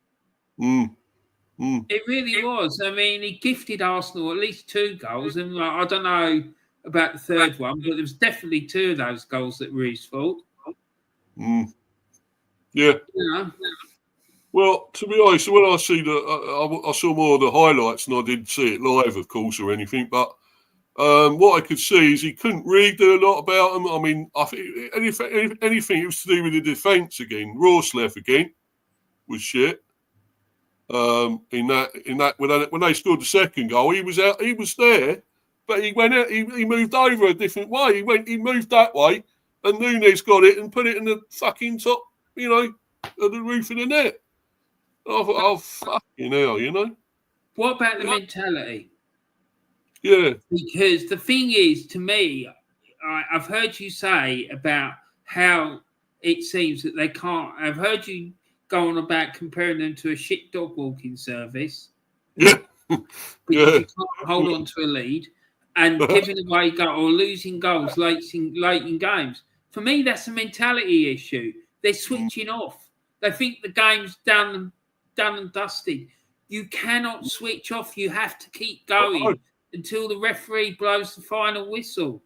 Speaker 3: It really was. I mean, he gifted Arsenal at least 2 goals, and I don't know about the third one, but there was definitely 2 of those goals that were his fault.
Speaker 1: Yeah. Well, to be honest, when I see I saw more of the highlights, and I didn't see it live, of course, or anything. But What I could see is he couldn't really do a lot about them. I mean, I think anything it was to do with the defence again. Rorsleff again was shit. In that when they scored the second goal, he was out. He was there, but he went out. He moved over a different way. He moved that way, and Nunez got it and put it in the fucking top. Of the roof of the net. I thought, oh fucking hell,
Speaker 3: What about the mentality?
Speaker 1: Yeah.
Speaker 3: Because the thing is, to me, I've heard you say about how it seems that they can't. I've heard you go on about comparing them to a shit dog walking service.
Speaker 1: Yeah.
Speaker 3: Because you can't hold on to a lead and giving away or losing goals late in games. For me, that's a mentality issue. They're switching off. They think the game's done and dusted. You cannot switch off. You have to keep going until the referee blows the final whistle.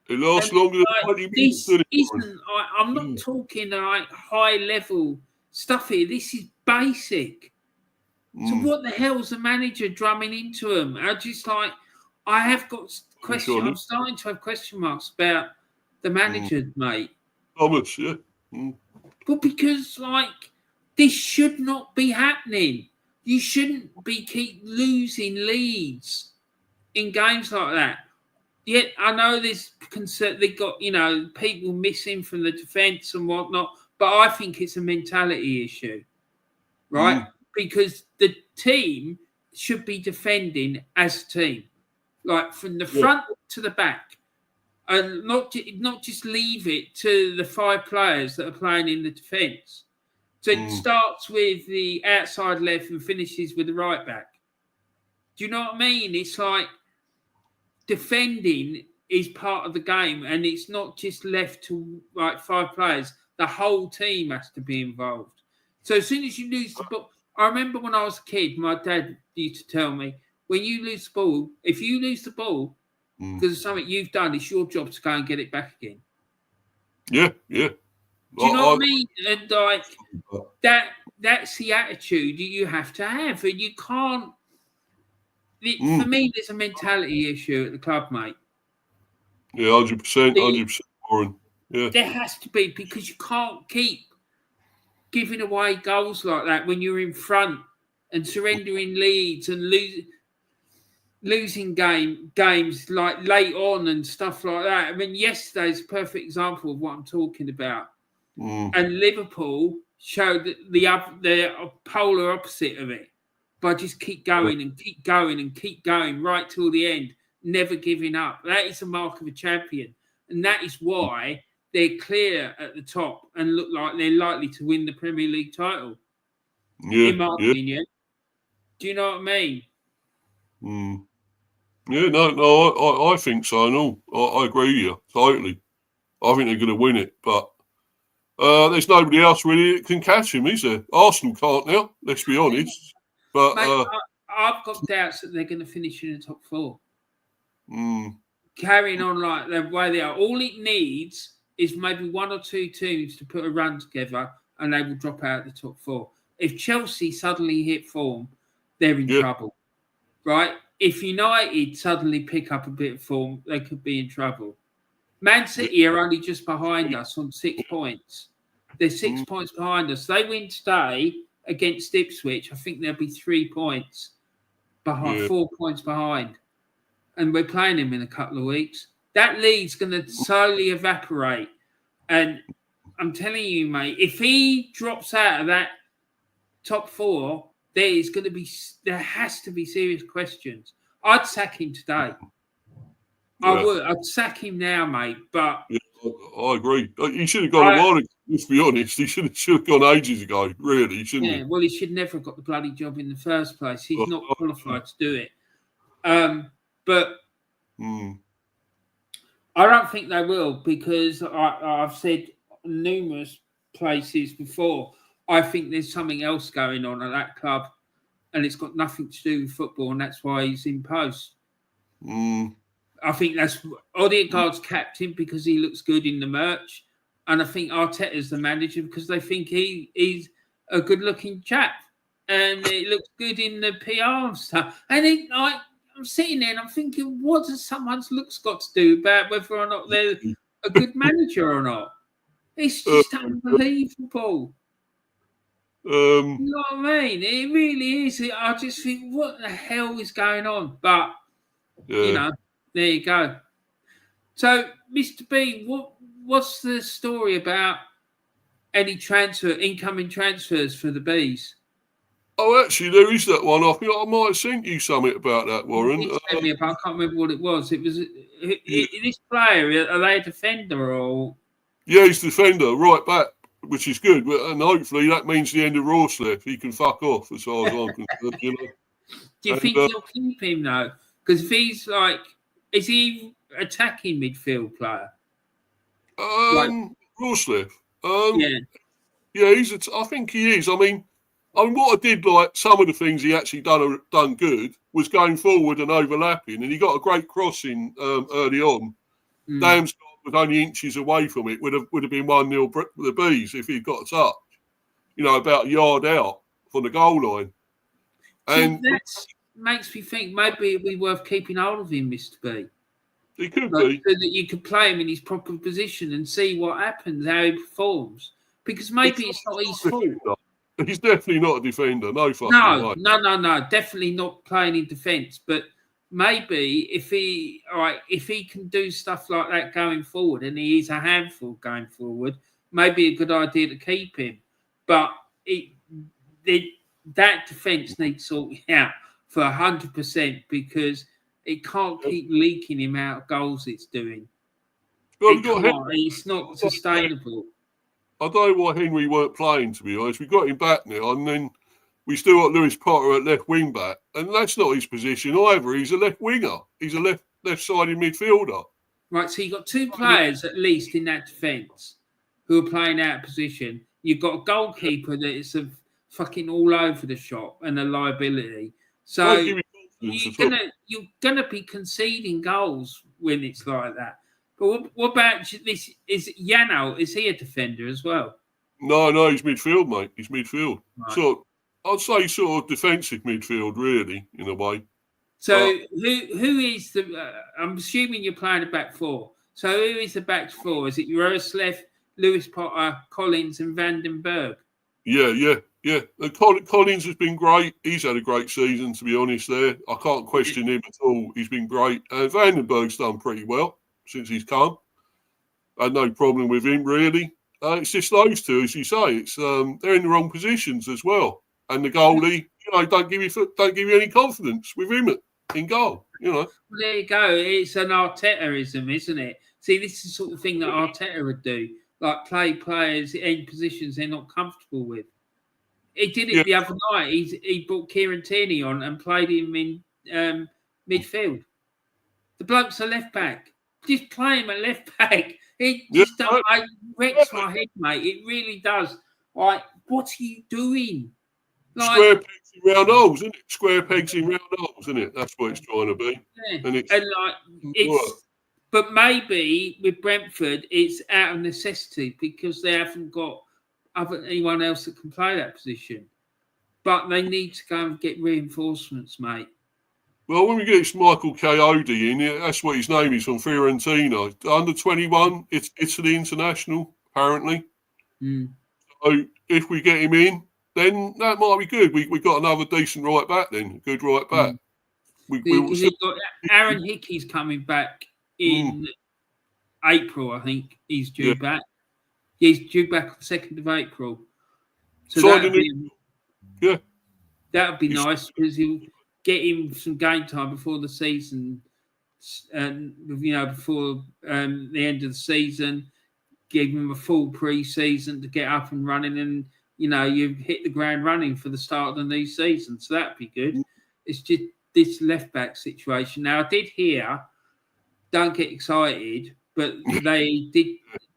Speaker 1: It lasts longer than 20 minutes.
Speaker 3: This isn't. I'm not talking like high level stuff here. This is basic. So what the hell's the manager drumming into them? I have got questions. I'm starting to have question marks about the manager, mate.
Speaker 1: Thomas, yeah.
Speaker 3: But because this should not be happening. You shouldn't keep losing leads in games like that. Yet I know there's concern. They got people missing from the defence and whatnot. But I think it's a mentality issue, right? Because the team should be defending as a team, like from the front to the back, and not just leave it to the 5 players that are playing in the defence. So it starts with the outside left and finishes with the right back. Do you know what I mean? It's like defending is part of the game, and it's not just left to 5 players. The whole team has to be involved. So as soon as you lose the ball, I remember when I was a kid, my dad used to tell me, when you lose the ball, if you lose the ball because of something you've done, it's your job to go and get it back again.
Speaker 1: Yeah, yeah.
Speaker 3: Do you know what I mean? And that's the attitude you have to have. And you can't... For me, there's a mentality issue at the club, mate.
Speaker 1: Yeah, 100%, Warren. Yeah.
Speaker 3: There has to be, because you can't keep giving away goals like that when you're in front and surrendering leads and losing games like late on and stuff like that. I mean, yesterday's a perfect example of what I'm talking about. And Liverpool showed the polar opposite of it by just keep going and keep going and keep going right till the end, never giving up. That is the mark of a champion. And that is why they're clear at the top and look like they're likely to win the Premier League title.
Speaker 1: Yeah,
Speaker 3: in my opinion. Do you know what I mean?
Speaker 1: Yeah, no, I think so. No, I agree with you totally. I think they're going to win it, but there's nobody else really that can catch him, is there? Arsenal can't now. Let's be honest. But
Speaker 3: mate, I've got doubts that they're going to finish in the top 4. Carrying on like the way they are, all it needs is maybe 1 or 2 teams to put a run together, and they will drop out of the top 4. If Chelsea suddenly hit form, they're in trouble, right? If United suddenly pick up a bit of form, they could be in trouble. Man City are only just behind us on 6 points. They're 6 points behind us. They win today against Ipswich. I think there'll be 3 points behind, 4 points behind. And we're playing him in a couple of weeks. That lead's going to slowly evaporate. And I'm telling you, mate, if he drops out of that top 4, there has to be serious questions. I'd sack him today. I would. I'd sack him now, mate. But
Speaker 1: I agree. He should have gone a while ago. Let's be honest. He should have gone ages ago. Really, shouldn't he?
Speaker 3: Well, he should never have got the bloody job in the first place. He's not qualified to do it. But I don't think they will, because I've said numerous places before, I think there's something else going on at that club, and it's got nothing to do with football, and that's why he's in post. I think that's Odegaard's captain because he looks good in the merch, and I think Arteta's the manager because they think he's a good-looking chap, and it looks good in the PR stuff. And I'm sitting there and I'm thinking, what does someone's looks got to do about whether or not they're a good manager or not? It's just unbelievable. You know what I mean? It really is. I just think, what the hell is going on? But you know, there you go. So, Mr. B, what's the story about any incoming transfers for the Bees?
Speaker 1: Oh, actually, there is that one. I think I might have sent you something about that, Warren.
Speaker 3: I can't remember what it was. It was this player. Are they a defender or?
Speaker 1: Yeah, he's defender, right back, which is good. And hopefully that means the end of Rawsley. He can fuck off, as far as I'm concerned. You know.
Speaker 3: Do you think he'll keep him though? Because if he's like, is he attacking midfield player?
Speaker 1: Rawsley.
Speaker 3: Yeah.
Speaker 1: Yeah, I think he is. I mean, what I did like some of the things he actually done good was going forward and overlapping, and he got a great crossing early on. Damn, Scott was only inches away from it. Would have been 1-0 for the Bees if he'd got a touch. You know, about a yard out from the goal line. And
Speaker 3: that makes me think maybe it'd be worth keeping hold of him, Mr. B.
Speaker 1: He could be.
Speaker 3: So that you could play him in his proper position and see what happens, how he performs. Because maybe it's not his fault.
Speaker 1: He's definitely not a defender. No fucking way.
Speaker 3: No. Definitely not playing in defence. But maybe if he can do stuff like that going forward, and he is a handful going forward, maybe a good idea to keep him. But that defence needs sorting out for 100% because it can't keep leaking him out goals it's doing. It's not sustainable.
Speaker 1: I don't know why Henry weren't playing, to be honest. We got him back now, and then we still got Lewis Potter at left wing back, and that's not his position either. He's a left winger. He's a left-sided midfielder.
Speaker 3: Right, so you've got two players at least in that defence who are playing out of position. You've got a goalkeeper that is fucking all over the shop and a liability. So you're gonna be conceding goals when it's like that. But what about this? Is Yano? Is he a defender as well?
Speaker 1: No, he's midfield, mate. He's midfield.
Speaker 3: Right.
Speaker 1: So I'd say sort of defensive midfield, really, in a way.
Speaker 3: So who is the? I'm assuming you're playing a back four. So who is the back four? Is it Jaroslav, Lewis Potter, Collins, and Vandenberg?
Speaker 1: Yeah. And Collins has been great. He's had a great season, to be honest. There, I can't question him at all. He's been great. And Vandenberg's done pretty well since he's come. I had no problem with him, really. It's just those two, as you say. It's they're in the wrong positions as well. And the goalie, don't give you any confidence with him in goal.
Speaker 3: Well, there you go. It's an Artetaism, isn't it? See, this is the sort of thing that Arteta would do, like play players in positions they're not comfortable with. He did it the other night. He brought Kieran Tierney on and played him in midfield. The bloke's a left back. Just play him at left back. It just wrecks my head, mate. It really does. Like, what are you doing? Like,
Speaker 1: square pegs in round holes, isn't it? Square pegs in round holes, isn't it? That's what it's trying to be.
Speaker 3: Yeah. But maybe with Brentford, it's out of necessity because they haven't got anyone else that can play that position. But they need to go and get reinforcements, mate.
Speaker 1: Well, when we get this Michael Coyote in, that's what his name is, from Fiorentina. Under 21, it's Italy international, apparently. So if we get him in, then that might be good. We got another decent right back then, good right back.
Speaker 3: Aaron Hickey's coming back in April, I think he's due back. He's due back on the 2nd of April. So that would be nice because he'll get him some game time before the season, and before the end of the season, give him a full pre-season to get up and running, and you hit the ground running for the start of the new season. So that'd be good. It's just this left back situation. Now I did hear, don't get excited, but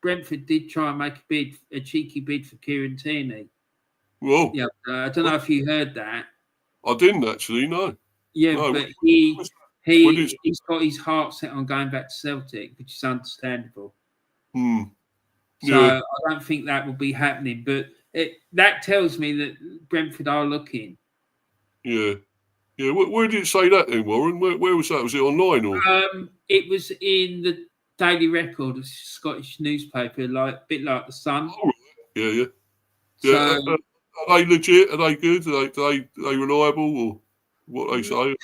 Speaker 3: Brentford did try and make a cheeky bid for Kieran Tierney.
Speaker 1: Whoa.
Speaker 3: Yeah, I don't know if you heard that.
Speaker 1: I didn't actually, no.
Speaker 3: Yeah, no, but he's got his heart set on going back to Celtic, which is understandable. So I don't think that will be happening, but that tells me that Brentford are looking.
Speaker 1: Yeah. Yeah, where did it say that then, Warren? Where was that? Was it online or?
Speaker 3: It was in the Daily Record, a Scottish newspaper, like a bit like the Sun.
Speaker 1: Oh, right. Yeah.
Speaker 3: So
Speaker 1: Are they legit? Are they good? Are they reliable or what they say?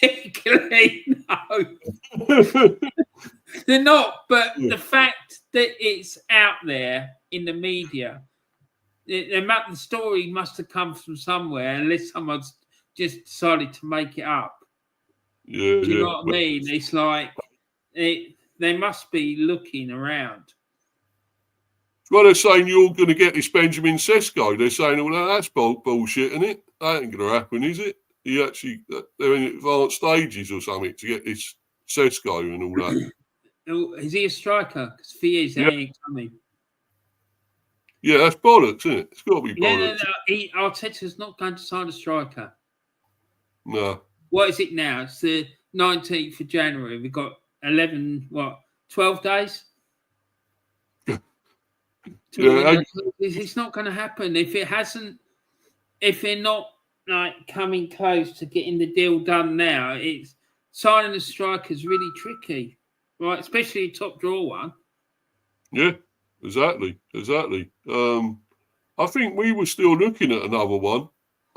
Speaker 3: legally, no, they're not. But the fact that it's out there in the media, the story must have come from somewhere, unless someone's just decided to make it up.
Speaker 1: Yeah,
Speaker 3: Do you know what I mean? It's like they must be looking around.
Speaker 1: Well, they're saying you're going to get this Benjamin Sesko. They're saying, well, that's bullshit, isn't it? That ain't going to happen, is it? They're in advanced stages or something to get this Sesko and all that.
Speaker 3: Is he a striker? Because if he is, they ain't coming.
Speaker 1: Yeah, that's bollocks, isn't it? It's got to be bollocks.
Speaker 3: No. Arteta's not going to sign a striker.
Speaker 1: No.
Speaker 3: What is it now? It's the 19th of January. We've got 12 days? It's not going to happen. If they're not like coming close to getting the deal done now, it's signing a striker is really tricky, right? Especially a top draw one.
Speaker 1: Yeah, exactly. I think we were still looking at another one.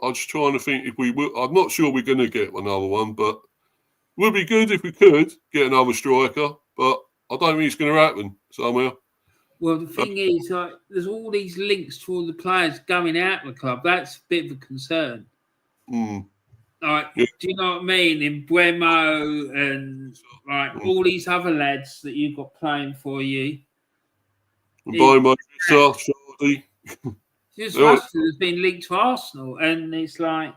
Speaker 1: I was trying to think if we were. I'm not sure we're going to get another one, but it would be good if we could get another striker. But I don't think it's going to happen somehow.
Speaker 3: Well, the thing is, like, there's all these links to all the players going out of the club. That's a bit of a concern. Like, do you know what I mean? In Bremo and like all these other lads that you've got playing for you.
Speaker 1: Shardy.
Speaker 3: Just has been linked to Arsenal, and it's like,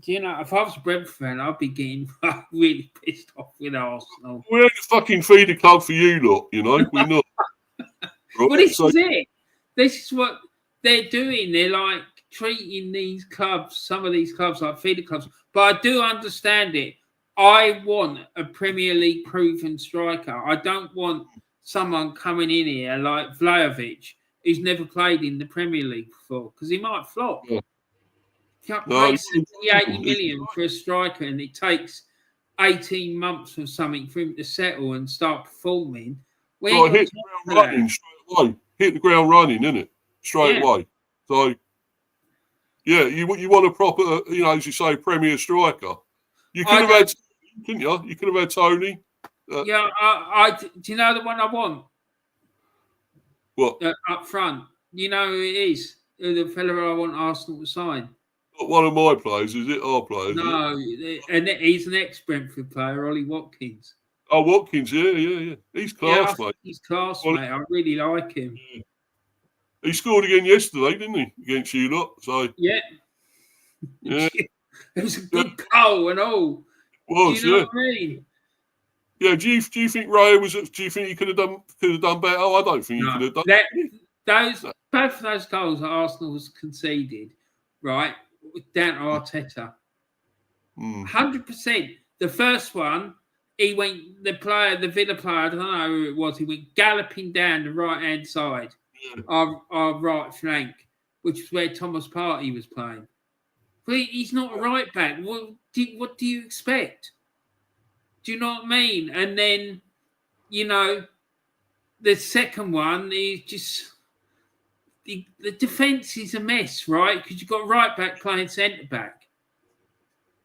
Speaker 3: do you know, if I was a Brentford fan, I'd be getting really pissed off with Arsenal.
Speaker 1: We ain't a fucking feeder club for you lot, you know. We're not.
Speaker 3: Right? Well, this is it. This is what they're doing. They're like treating these clubs, some of these clubs, like feeder clubs. But I do understand it. I want a Premier League proven striker. I don't want someone coming in here like Vlahovic, who's never played in the Premier League before, because he might flop. Yeah. You can't pay 70, 80 million for a striker, and it takes 18 months or something for him to settle and start performing.
Speaker 1: Hit the ground running straight away. Hit the ground running, innit? Straight away. So, yeah, you want a proper, as you say, Premier striker. You could have had, couldn't you? You could have had Tony.
Speaker 3: Do you know the one I want?
Speaker 1: What?
Speaker 3: Up front. You know who it is? The fella I want Arsenal to sign.
Speaker 1: Not one of my players, is it? Our players?
Speaker 3: No, and he's an ex-Brentford player, Ollie Watkins.
Speaker 1: Oh, Watkins, yeah. He's class, mate.
Speaker 3: He's class, mate. I really like him.
Speaker 1: Yeah. He scored again yesterday, didn't he? Against you lot. So
Speaker 3: yeah. It was a good goal and all.
Speaker 1: Was,
Speaker 3: do you know what I mean?
Speaker 1: Yeah. Do you think Raya was? Do you think he could have done better? Oh, I don't think he could have done.
Speaker 3: Both of those goals that Arsenal was conceded, right, down to Arteta. 100%. The first one, he went, the Villa player, I don't know who it was, he went galloping down the right-hand side, our right flank, which is where Thomas Partey was playing. But he's not a right back. What do you expect? Do you know what I mean? And then, the second one is just... The defence is a mess, right? Because you've got right back playing centre-back.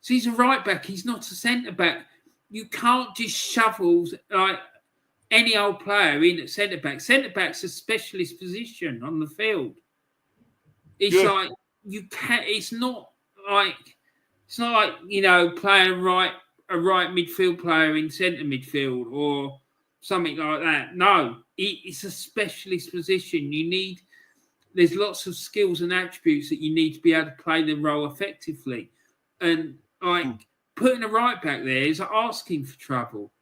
Speaker 3: So he's a right back. He's not a centre-back. You can't just shovel like any old player in at centre-back. Centre-back's a specialist position on the field. It's like you can't. It's not like playing a right midfield player in centre midfield or something like that. No, it's a specialist position. There's lots of skills and attributes that you need to be able to play the role effectively, and putting a right back there is asking for trouble.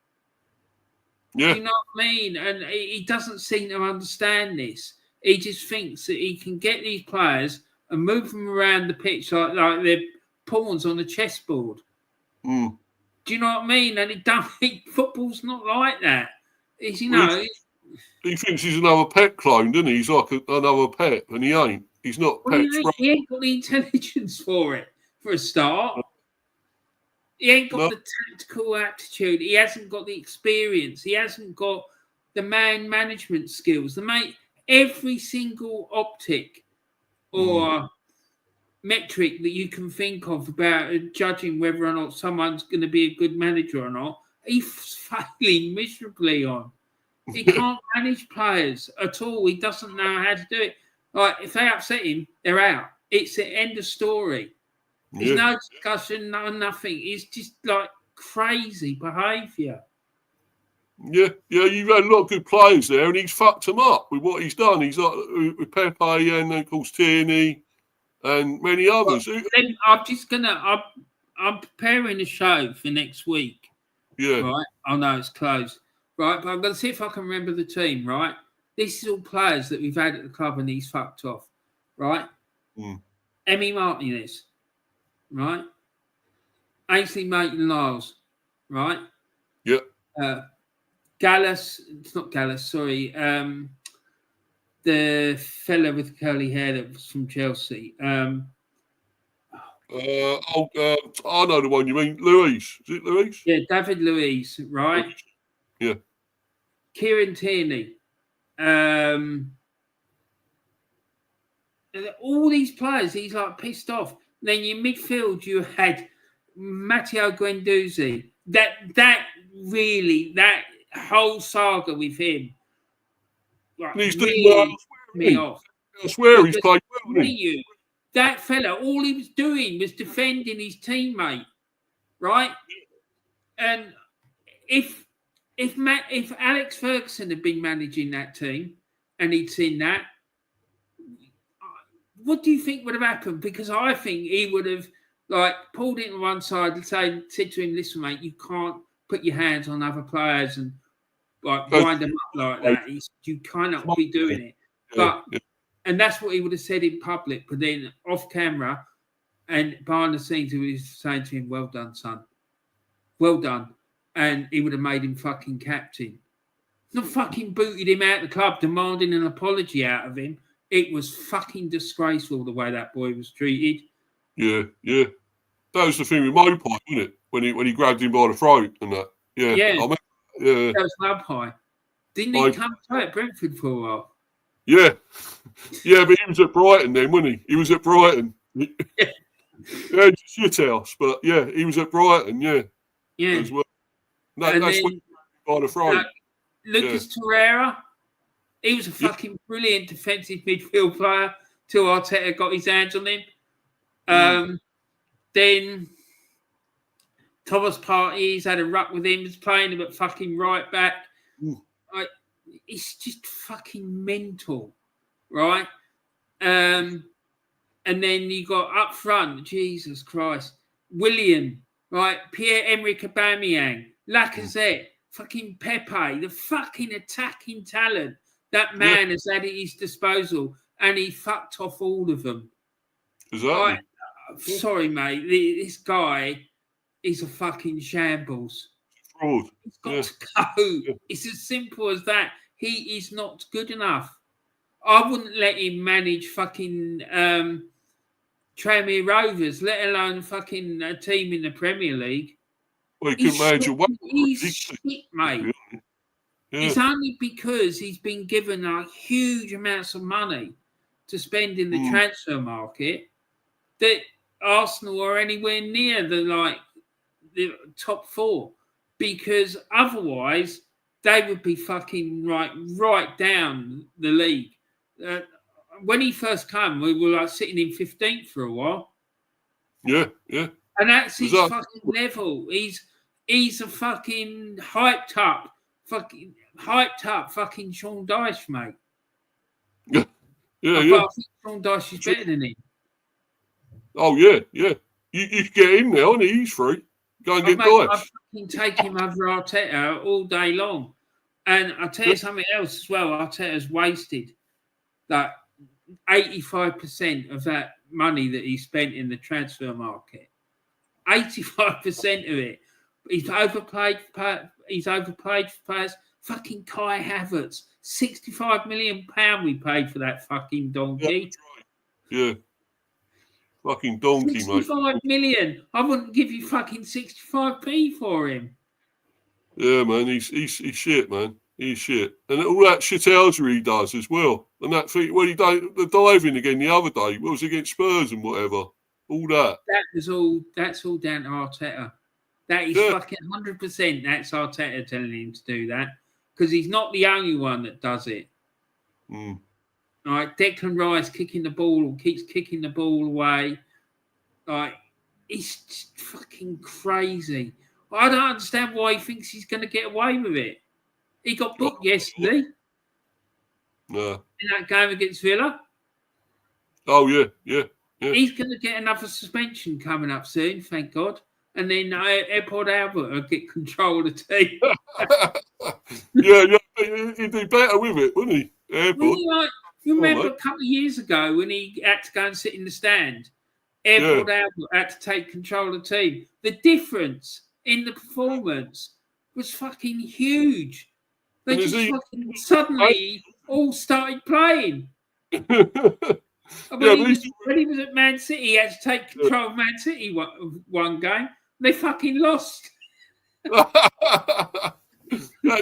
Speaker 1: Yeah.
Speaker 3: Do you know what I mean? And he doesn't seem to understand this. He just thinks that he can get these players and move them around the pitch like they're pawns on a chessboard. Do you know what I mean? And football's not like that. It's,
Speaker 1: he thinks he's another Pep clone, doesn't he? He's like another Pep, and he ain't. He's not Pep.
Speaker 3: He ain't got the intelligence for it, for a start. He ain't got the tactical aptitude. He hasn't got the experience. He hasn't got the man management skills. Every single optic or metric that you can think of about judging whether or not someone's going to be a good manager or not, he's failing miserably on. He can't manage players at all. He doesn't know how to do it. Like, if they upset him, they're out. It's the end of story. There's no discussion, nothing. It's just like crazy behaviour.
Speaker 1: Yeah, you've had a lot of good players there, and he's fucked them up with what he's done. He's like with Pepe and of course Tierney and many others.
Speaker 3: Well, I'm preparing a show for next week.
Speaker 1: Yeah.
Speaker 3: Right. I know it's closed. Right, but I'm going to see if I can remember the team. Right. This is all players that we've had at the club, and he's fucked off. Right. Emi Martinez. Right. Ainsley Maitland-Niles. Right.
Speaker 1: Yep.
Speaker 3: Gallus. It's not Gallus. Sorry. The fella with curly hair that was from Chelsea.
Speaker 1: I know the one you mean. Luis. Is it Luis?
Speaker 3: Yeah, David Luiz, right?
Speaker 1: Yeah.
Speaker 3: Kieran Tierney. All these players, he's like pissed off. Then your midfield, you had Matteo Guendouzi. That whole saga with him. Like,
Speaker 1: He's
Speaker 3: really
Speaker 1: doing well.
Speaker 3: me off.
Speaker 1: I swear he's played well.
Speaker 3: That fella, all he was doing was defending his teammate, right? And if Alex Ferguson had been managing that team and he'd seen that, what do you think would have happened? Because I think he would have like pulled it to one side and said to him, "Listen, mate, you can't put your hands on other players and like wind them up like that. You cannot be doing it." And that's what he would have said in public, but then off camera and behind the scenes, he was saying to him, "Well done, son. Well done." And he would have made him fucking captain. Not fucking booted him out of the club, demanding an apology out of him. It was fucking disgraceful the way that boy was treated.
Speaker 1: Yeah. That was the thing with Mopai, wasn't it? When he grabbed him by the throat and that. Yeah.
Speaker 3: That was Mopai. Didn't he come to play at Brentford for a while?
Speaker 1: Yeah, but he was at Brighton then, wasn't he? He was at Brighton. Shit house, but yeah, he was at Brighton, as well. That's when by the throat.
Speaker 3: Lucas Torreira, he was a fucking brilliant defensive midfield player till Arteta got his hands on him. Then Thomas Partey, he's had a ruck with him, he's playing him at fucking right back. It's just fucking mental, right? And then you got up front, Jesus Christ, William, right? Pierre-Emerick Aubameyang, Lacazette, fucking Pepe, the fucking attacking talent that man has had at his disposal, and he fucked off all of them.
Speaker 1: Exactly.
Speaker 3: Sorry, mate, this guy is a fucking shambles.
Speaker 1: Fraud.
Speaker 3: He's got to go. It's as simple as that. He is not good enough. I wouldn't let him manage fucking Tranmere Rovers, let alone fucking a team in the Premier League.
Speaker 1: Well, he couldn't manage
Speaker 3: He's shit, mate. Yeah. It's only because he's been given huge amounts of money to spend in the transfer market that Arsenal are anywhere near the top four. Because otherwise, they would be fucking right down the league. When he first came, we were sitting in 15th for a while.
Speaker 1: Yeah.
Speaker 3: And that's his fucking level. He's a fucking hyped up fucking Sean Dyche, mate.
Speaker 1: Yeah.
Speaker 3: I think Sean Dyche is better than him.
Speaker 1: Oh yeah. You can get him now, and he's free. Go and get Dyche.
Speaker 3: I fucking take him over Arteta all day long. And I'll tell you something else as well. Arteta's wasted 85% of that money that he spent in the transfer market. 85% of it. He's overplayed for players. Fucking Kai Havertz. £65 million we paid for that fucking donkey.
Speaker 1: Yeah. Fucking donkey, mate.
Speaker 3: 65 million. I wouldn't give you fucking 65p for him.
Speaker 1: Yeah, man, he's shit, man. He's shit. And all that shithousery he does as well. And that thing, well, he did the diving again the other day. It was against Spurs and whatever. All that.
Speaker 3: That's all down to Arteta. That is fucking 100%. That's Arteta telling him to do that. Because he's not the only one that does it.
Speaker 1: Mm.
Speaker 3: Like Declan Rice kicking the ball or keeps kicking the ball away. Like, it's just fucking crazy. I don't understand why he thinks he's going to get away with it. He got booked yesterday.
Speaker 1: Yeah.
Speaker 3: In that game against Villa.
Speaker 1: Oh, yeah.
Speaker 3: He's going to get another suspension coming up soon, thank God. And then Airport Albert will get control of the team.
Speaker 1: yeah, he'd do better with it, wouldn't he? Airport.
Speaker 3: You remember a couple of years ago when he had to go and sit in the stand? Airport Albert had to take control of the team. The difference in the performance was fucking huge. They just fucking suddenly all started playing. When he was at Man City, he had to take control of Man City one game. They fucking lost.
Speaker 1: That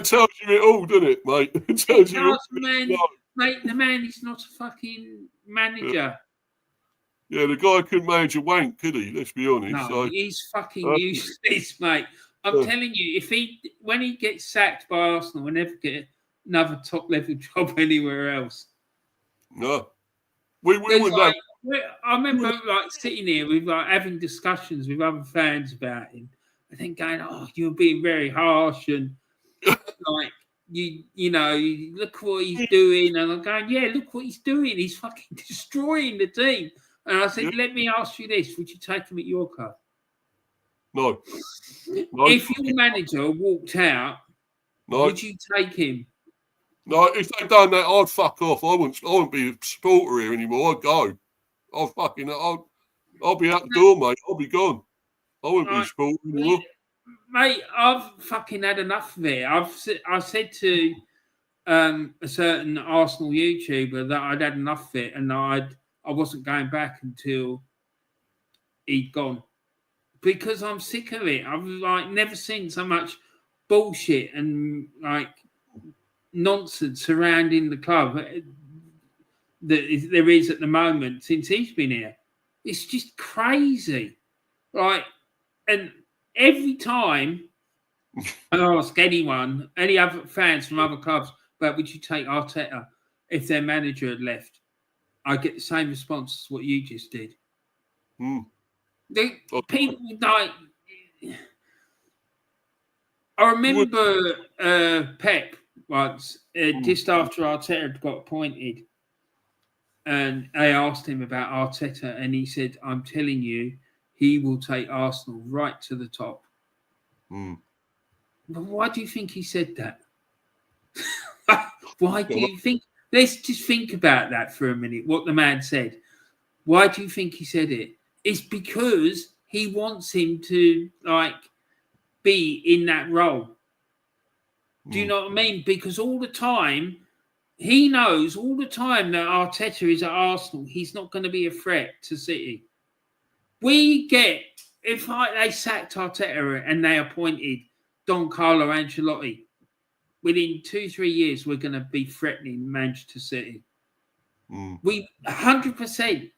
Speaker 1: tells you it all, doesn't it, mate? It tells you all.
Speaker 3: Mate, the man is not a fucking manager.
Speaker 1: Yeah, the guy couldn't manage a wank, could he? Let's be honest.
Speaker 3: No, he's fucking useless, mate. I'm telling you, when he gets sacked by Arsenal, we'll never get another top level job anywhere else.
Speaker 1: No, we wouldn't have.
Speaker 3: I remember sitting here with having discussions with other fans about him, and then going, "Oh, you're being very harsh," and like you know, look what he's doing, and I'm going, "Yeah, look what he's doing. He's fucking destroying the team." And I said, "Let me ask you this: would you take him at your club?"
Speaker 1: No.
Speaker 3: If your manager walked out, would you take him?
Speaker 1: No, if they'd done that, I'd fuck off. I wouldn't be a supporter here anymore. I'd go. I'll be out the door, mate. I'll be gone. I wouldn't be a supporter anymore.
Speaker 3: Mate, I've fucking had enough of it. I said to a certain Arsenal YouTuber that I'd had enough of it, and I wasn't going back until he'd gone. Because I'm sick of it. I've never seen so much bullshit and nonsense surrounding the club that there is at the moment since he's been here. It's just crazy. And every time I ask anyone, any other fans from other clubs, but would you take Arteta if their manager had left? I get the same response as what you just did. People I remember Pep once, just after Arteta had got appointed, and I asked him about Arteta, and he said, "I'm telling you, he will take Arsenal right to the top." But why do you think he said that? Why do you think? Let's just think about that for a minute, what the man said. Why do you think he said it? It's because he wants him to be in that role. Do you know what I mean? Because all the time, he knows all the time that Arteta is at Arsenal, he's not going to be a threat to City. If they sacked Arteta and they appointed Don Carlo Ancelotti, within 2-3 years, we're going to be threatening Manchester City. We 100%.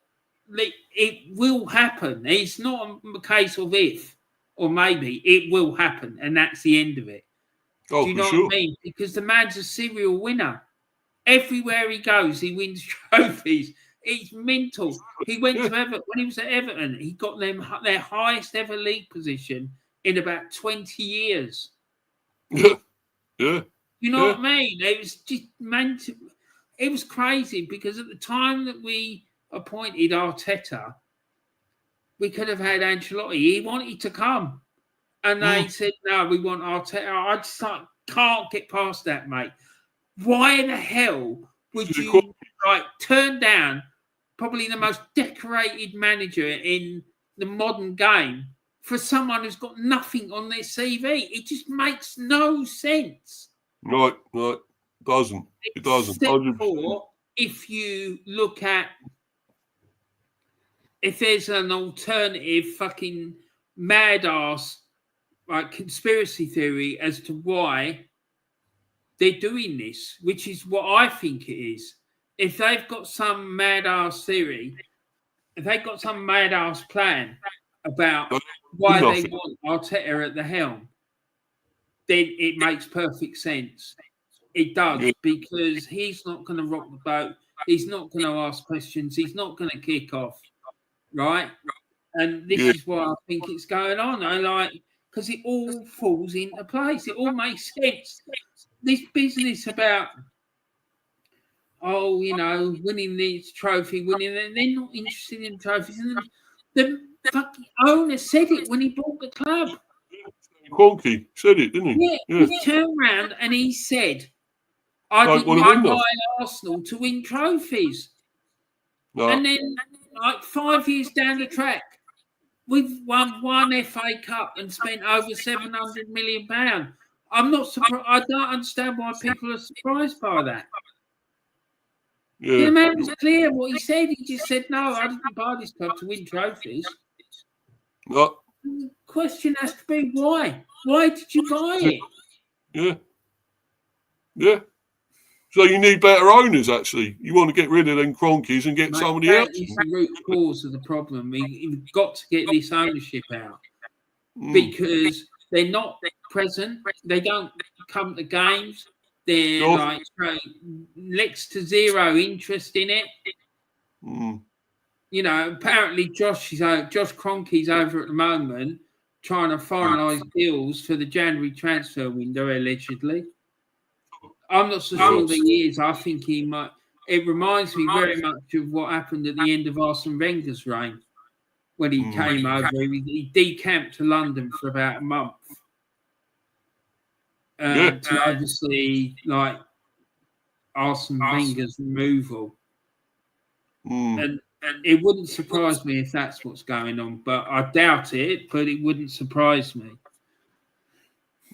Speaker 3: It will happen. It's not a case of if or maybe. It will happen, and that's the end of it. Do you know what I mean? Because the man's a serial winner. Everywhere he goes, he wins trophies. It's mental. He went to Everton. When he was at Everton, he got them their highest ever league position in about 20 years.
Speaker 1: Yeah.
Speaker 3: You know what I mean? It was just mental. It was crazy because at the time that we appointed Arteta, we could have had Ancelotti. He wanted to come. And they said, no, we want Arteta. I just can't get past that, mate. Why the hell would you turn down probably the most decorated manager in the modern game for someone who's got nothing on their CV? It just makes no sense.
Speaker 1: Right. It doesn't.
Speaker 3: Except for if you look at if there's an alternative fucking mad ass like conspiracy theory as to why they're doing this, which is what I think it is. If they've got some mad ass theory, if they've got some mad ass plan about why they want Arteta at the helm, then it makes perfect sense. It does, because he's not going to rock the boat. He's not going to ask questions. He's not going to kick off, right? And this is why I think it's going on. I like, because it all falls into place. It all makes sense. This business about, winning this trophy, they're not interested in trophies. And the fucking owner said it when he bought the club.
Speaker 1: Quonky said it, didn't he?
Speaker 3: Yeah. He turned around and he said, I didn't buy Arsenal to win trophies. No. And then, like 5 years down the track, we've won one FA Cup and spent over £700 million. I'm not surprised. I don't understand why people are surprised by that. Yeah. The man was clear what he said. He just said, no, I didn't buy this club to win trophies.
Speaker 1: No.
Speaker 3: The question has to be why? Why did you buy it?
Speaker 1: Yeah. Yeah. So you need better owners, actually. You want to get rid of them cronkies and get somebody else.
Speaker 3: That is the root cause of the problem. You've got to get this ownership out because they're not present. They don't come to games. They're like next to zero interest in it. You know, apparently Josh Kroenke's over at the moment trying to finalise deals for the January transfer window, allegedly. I'm not so sure that he is. I think he might. It reminds me very much of what happened at the end of Arsene Wenger's reign when he came over. He decamped to London for about a month to obviously like Arsene Wenger's removal. And it wouldn't surprise me if that's what's going on, but I doubt it. But it wouldn't surprise me.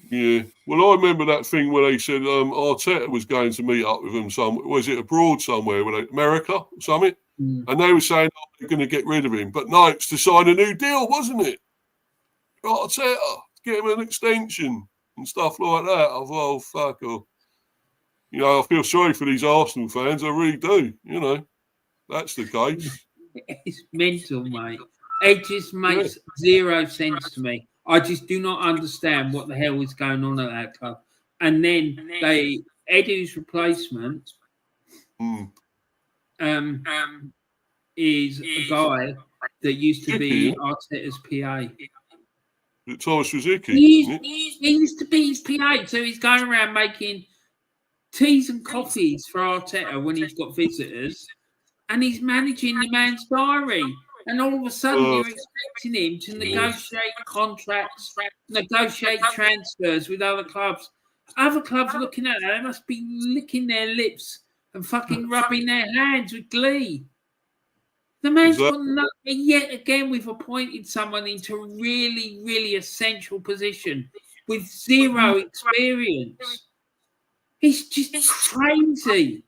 Speaker 1: Yeah, well, I remember that thing where they said Arteta was going to meet up with them was it abroad somewhere, America or something? And they were saying they're going to get rid of him. But no, it's to sign a new deal, wasn't it? Arteta, get him an extension and stuff like that. I thought, oh, fuck off. You know, I feel sorry for these Arsenal fans. I really do. You know, that's the case.
Speaker 3: It's mental, mate. It just makes zero sense to me. I just do not understand what the hell is going on at that club. And then Edu's replacement is a guy that used to be Arteta's PA.
Speaker 1: Thomas Rosicky.
Speaker 3: He used to be his PA, so he's going around making teas and coffees for Arteta when he's got visitors, and he's managing the man's diary. And all of a sudden, you're expecting him to negotiate contracts, negotiate transfers with other clubs. Other clubs looking at that, they must be licking their lips and fucking rubbing their hands with glee. The man's got nothing. Yet again, we've appointed someone into a really, really essential position with zero experience. It's just crazy.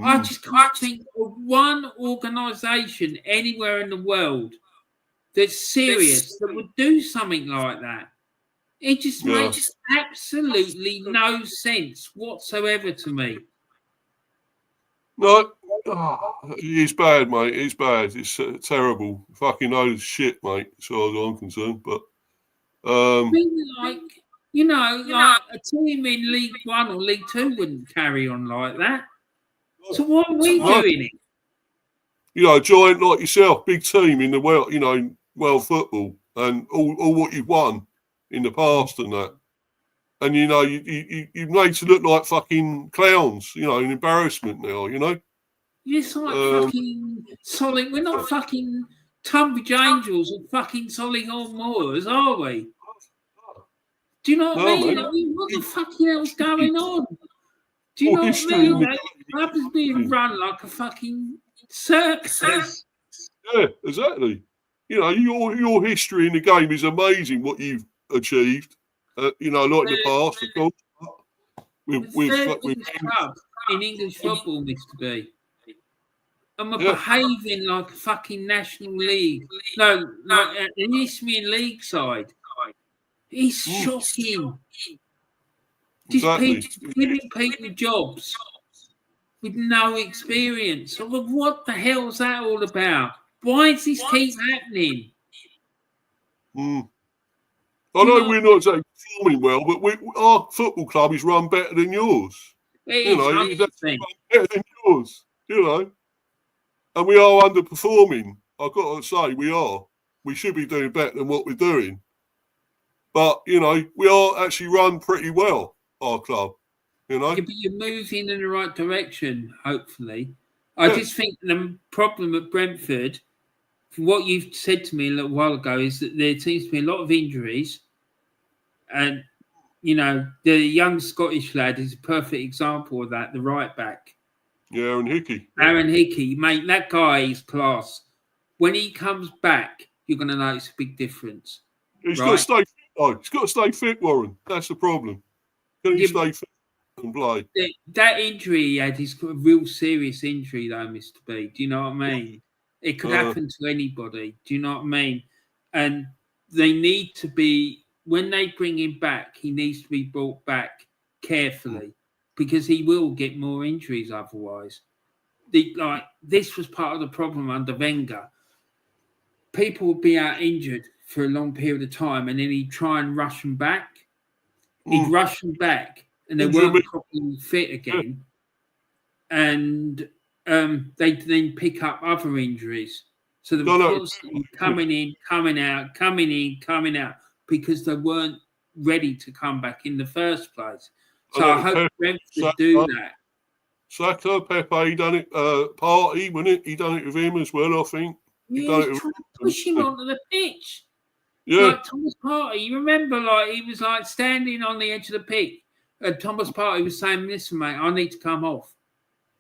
Speaker 3: I just can't think of one organisation anywhere in the world that's serious that would do something like that. It just makes absolutely no sense whatsoever to me.
Speaker 1: No, it's bad, mate. It's bad. It's terrible. Fucking knows shit, mate, as far as I'm concerned. But
Speaker 3: I mean, like a team in League One or League Two wouldn't carry on like that. So why are we doing it?
Speaker 1: You know, giant like yourself, big team in the world, world football, and all what you've won in the past and that. And you made to look like fucking clowns, an embarrassment now,
Speaker 3: It's like fucking solid. We're not fucking Tunbridge Angels or fucking Solihull Moors, are we? Do you know what I mean?
Speaker 1: Mate.
Speaker 3: What the fucking hell's going on? Do you know what I mean? The club is being run like a fucking circus.
Speaker 1: Yeah, exactly. Your history in the game is amazing. What you've achieved, like in the past, of course. With
Speaker 3: club in English football needs to be. and we're behaving like a fucking National League. No, like an Isthmian League side. It's shocking.
Speaker 1: Exactly.
Speaker 3: Just giving people jobs with no experience. So what the hell's that all about? Why does this keep happening?
Speaker 1: I know we're not performing well, but our football club is run better than yours. It's better than yours, and we are underperforming. I've got to say, we are. We should be doing better than what we're doing. But, we are actually run pretty well, our club,
Speaker 3: Yeah, but you're moving in the right direction, hopefully. I just think the problem at Brentford, from what you've said to me a little while ago, is that there seems to be a lot of injuries. And, the young Scottish lad is a perfect example of that, the right back.
Speaker 1: Yeah, Aaron Hickey.
Speaker 3: Aaron Hickey, mate, that guy is class. When he comes back, you're going to notice a big difference.
Speaker 1: He's got to stay fit, though. He's got to stay fit, Warren. That's the problem. Can he stay fit and play?
Speaker 3: That injury he had is a real serious injury, though, Mr. B. Do you know what I mean? It could happen to anybody. Do you know what I mean? And they need to be, when they bring him back, he needs to be brought back carefully because he will get more injuries otherwise. This was part of the problem under Wenger. People would be out injured for a long period of time, and then he'd try and rush them back. He'd rush them back, and they weren't properly fit again. And they'd then pick up other injuries. So they were constantly coming in, coming out, coming in, coming out, because they weren't ready to come back in the first place. So I hope Brentford do that.
Speaker 1: Saka, Pepe, he done it. Partey, wasn't it? He done it with him as well, I think.
Speaker 3: Yeah, he's trying to push him onto the pitch.
Speaker 1: Yeah.
Speaker 3: Like Thomas Partey, you remember, he was standing on the edge of the pitch. And Thomas Partey was saying, "Listen, mate, I need to come off."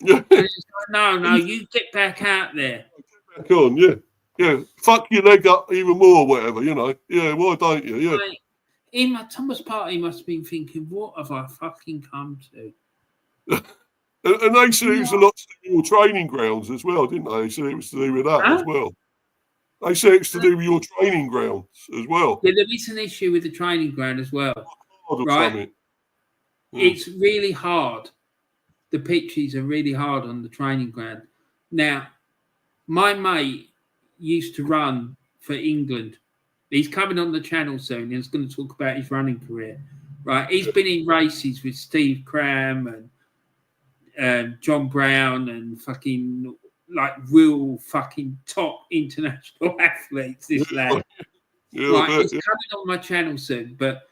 Speaker 1: Yeah.
Speaker 3: And it's like, no, you get back out there.
Speaker 1: Get back on, yeah. Fuck your leg up even more, whatever, Yeah, why don't you? Yeah.
Speaker 3: Thomas Partey must have been thinking, what have I fucking come to?
Speaker 1: And they said it was a lot to do with your training grounds as well, didn't they? They said it was to do with that as well. They said it's to do with your training grounds as well.
Speaker 3: Yeah, there is an issue with the training ground as well. Right? It's really hard. The pitches are really hard on the training ground. Now, my mate used to run for England. He's coming on the channel soon. He's going to talk about his running career. Right? He's been in races with Steve Cram and John Brown and fucking real fucking top international athletes, this lad. Right, he's coming on my channel soon, but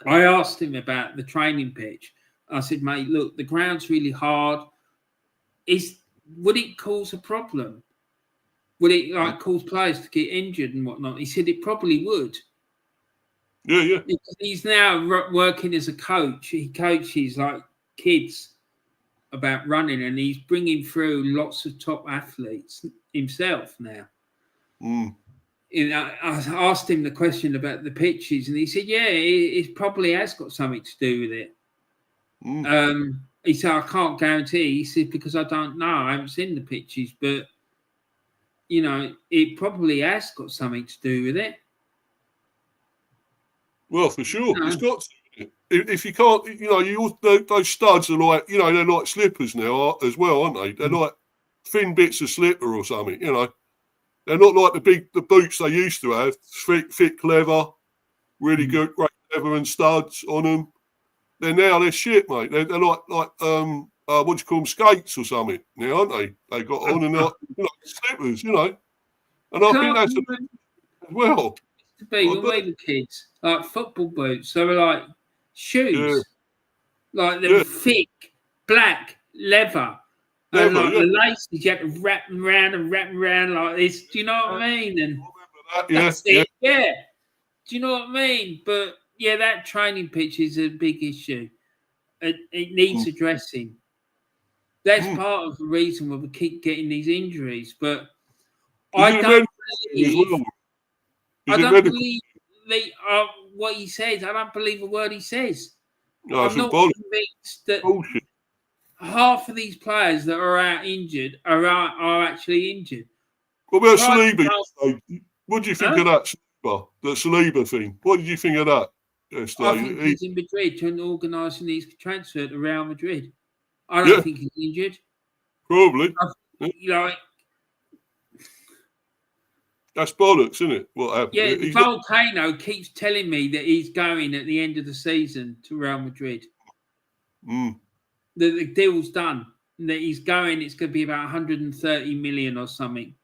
Speaker 3: I asked him about the training pitch. I said, mate, look, the ground's really hard. Would it cause a problem? Would it cause players to get injured and whatnot? He said it probably would.
Speaker 1: Yeah.
Speaker 3: Because he's now working as a coach. He coaches kids about running, and he's bringing through lots of top athletes himself now. I asked him the question about the pitches, and he said, yeah, it probably has got something to do with it. He said, I can't guarantee. He said, because I don't know. I haven't seen the pitches, but, it probably has got something to do with it.
Speaker 1: Well, for sure. It's got to. If you can't, those studs are they're like slippers now as well, aren't they? They're like thin bits of slipper or something, They're not like the boots they used to have, thick leather, really good, great leather and studs on them. They're shit, mate. They're like what do you call them, skates or something now, aren't they? They got on and slippers, And I think that's as well.
Speaker 3: To be when we were kids, like football boots, they were like shoes, they're thick, black leather. And the laces, you had to wrap them around like this. Do you know what I mean? And that's it. Yeah. Do you know what I mean? But yeah, that training pitch is a big issue. It needs addressing. That's part of the reason why we keep getting these injuries. But I don't believe what he says. I don't believe a word he says.
Speaker 1: No,
Speaker 3: I'm not convinced that.
Speaker 1: Bullshit.
Speaker 3: half of these players that are out injured are actually injured.
Speaker 1: What about
Speaker 3: Right,
Speaker 1: Saliba? What do you think of that, Saliba thing? What did you think of that
Speaker 3: I
Speaker 1: yesterday?
Speaker 3: think he's in Madrid and organising his transfer to Real Madrid. I don't
Speaker 1: Yeah.
Speaker 3: think he's injured.
Speaker 1: Probably.
Speaker 3: Like,
Speaker 1: that's bollocks, isn't it? What happened?
Speaker 3: yeah, Volcano keeps telling me that he's going at the end of the season to Real Madrid.
Speaker 1: Mm.
Speaker 3: The deal's done. That he's going. It's going to be about 130 million or something,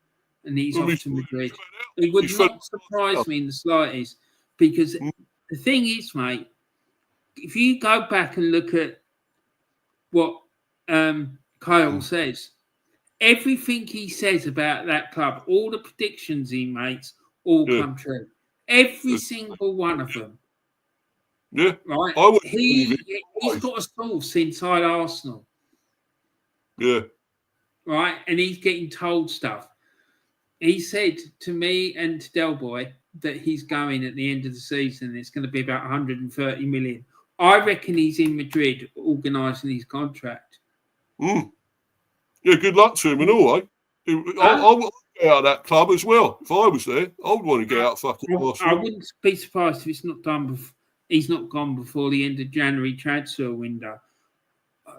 Speaker 3: and he's off to Madrid. It would not surprise me in the slightest, because the thing is, mate, if you go back and look at what Kyle says, everything he says about that club, all the predictions he makes, all come true. Every single one of them.
Speaker 1: Yeah.
Speaker 3: Right. He's got a source inside Arsenal.
Speaker 1: Yeah.
Speaker 3: Right. And he's getting told stuff. He said to me and to Del Boy that he's going at the end of the season. It's going to be about 130 million. I reckon he's in Madrid organising his contract.
Speaker 1: Mm. Yeah, good luck to him and all, eh? I would get out of that club as well. If I was there, I would want to get out fucking Arsenal.
Speaker 3: I wouldn't be surprised if it's not done before. He's not gone before the end of January transfer window.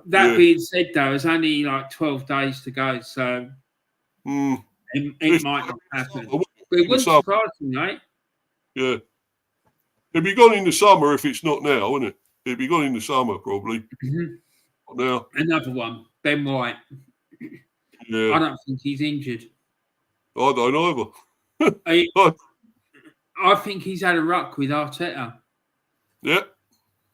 Speaker 3: That being said, though, it's only like 12 days to go, so it might not happen. But it wouldn't surprise me, mate.
Speaker 1: Yeah. It'd be gone in the summer if it's not now, wouldn't it? It'd be gone in the summer, probably. Not now.
Speaker 3: Another one, Ben White.
Speaker 1: Yeah.
Speaker 3: I don't think he's injured.
Speaker 1: I don't either.
Speaker 3: I think he's had a ruck with Arteta.
Speaker 1: Yeah.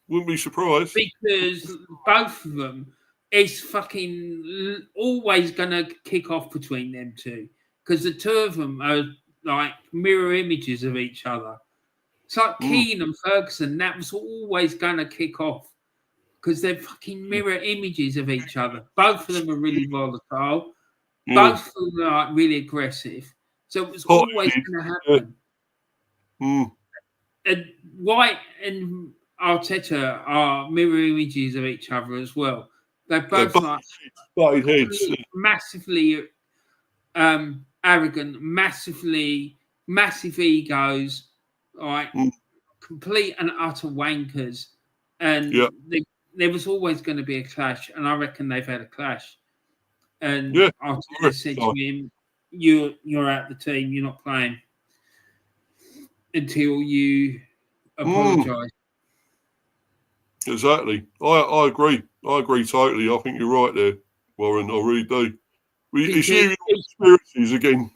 Speaker 1: Wouldn't be surprised.
Speaker 3: Because both of them, it's fucking always going to kick off between them two. Because the two of them are like mirror images of each other. It's like Keane and Ferguson. That was always going to kick off. Because they're fucking mirror images of each other. Both of them are really volatile. Both of them are like really aggressive. So it was always going to happen. And White and Arteta are mirror images of each other as well. They're both like massively arrogant, massive egos, like complete and utter wankers. And there was always going to be a clash, and I reckon they've had a clash. And Arteta said to him, "You're out the team. You're not playing until you apologise."
Speaker 1: Exactly. I agree. I agree totally. I think you're right there, Warren. I really do. It's you conspiracies again.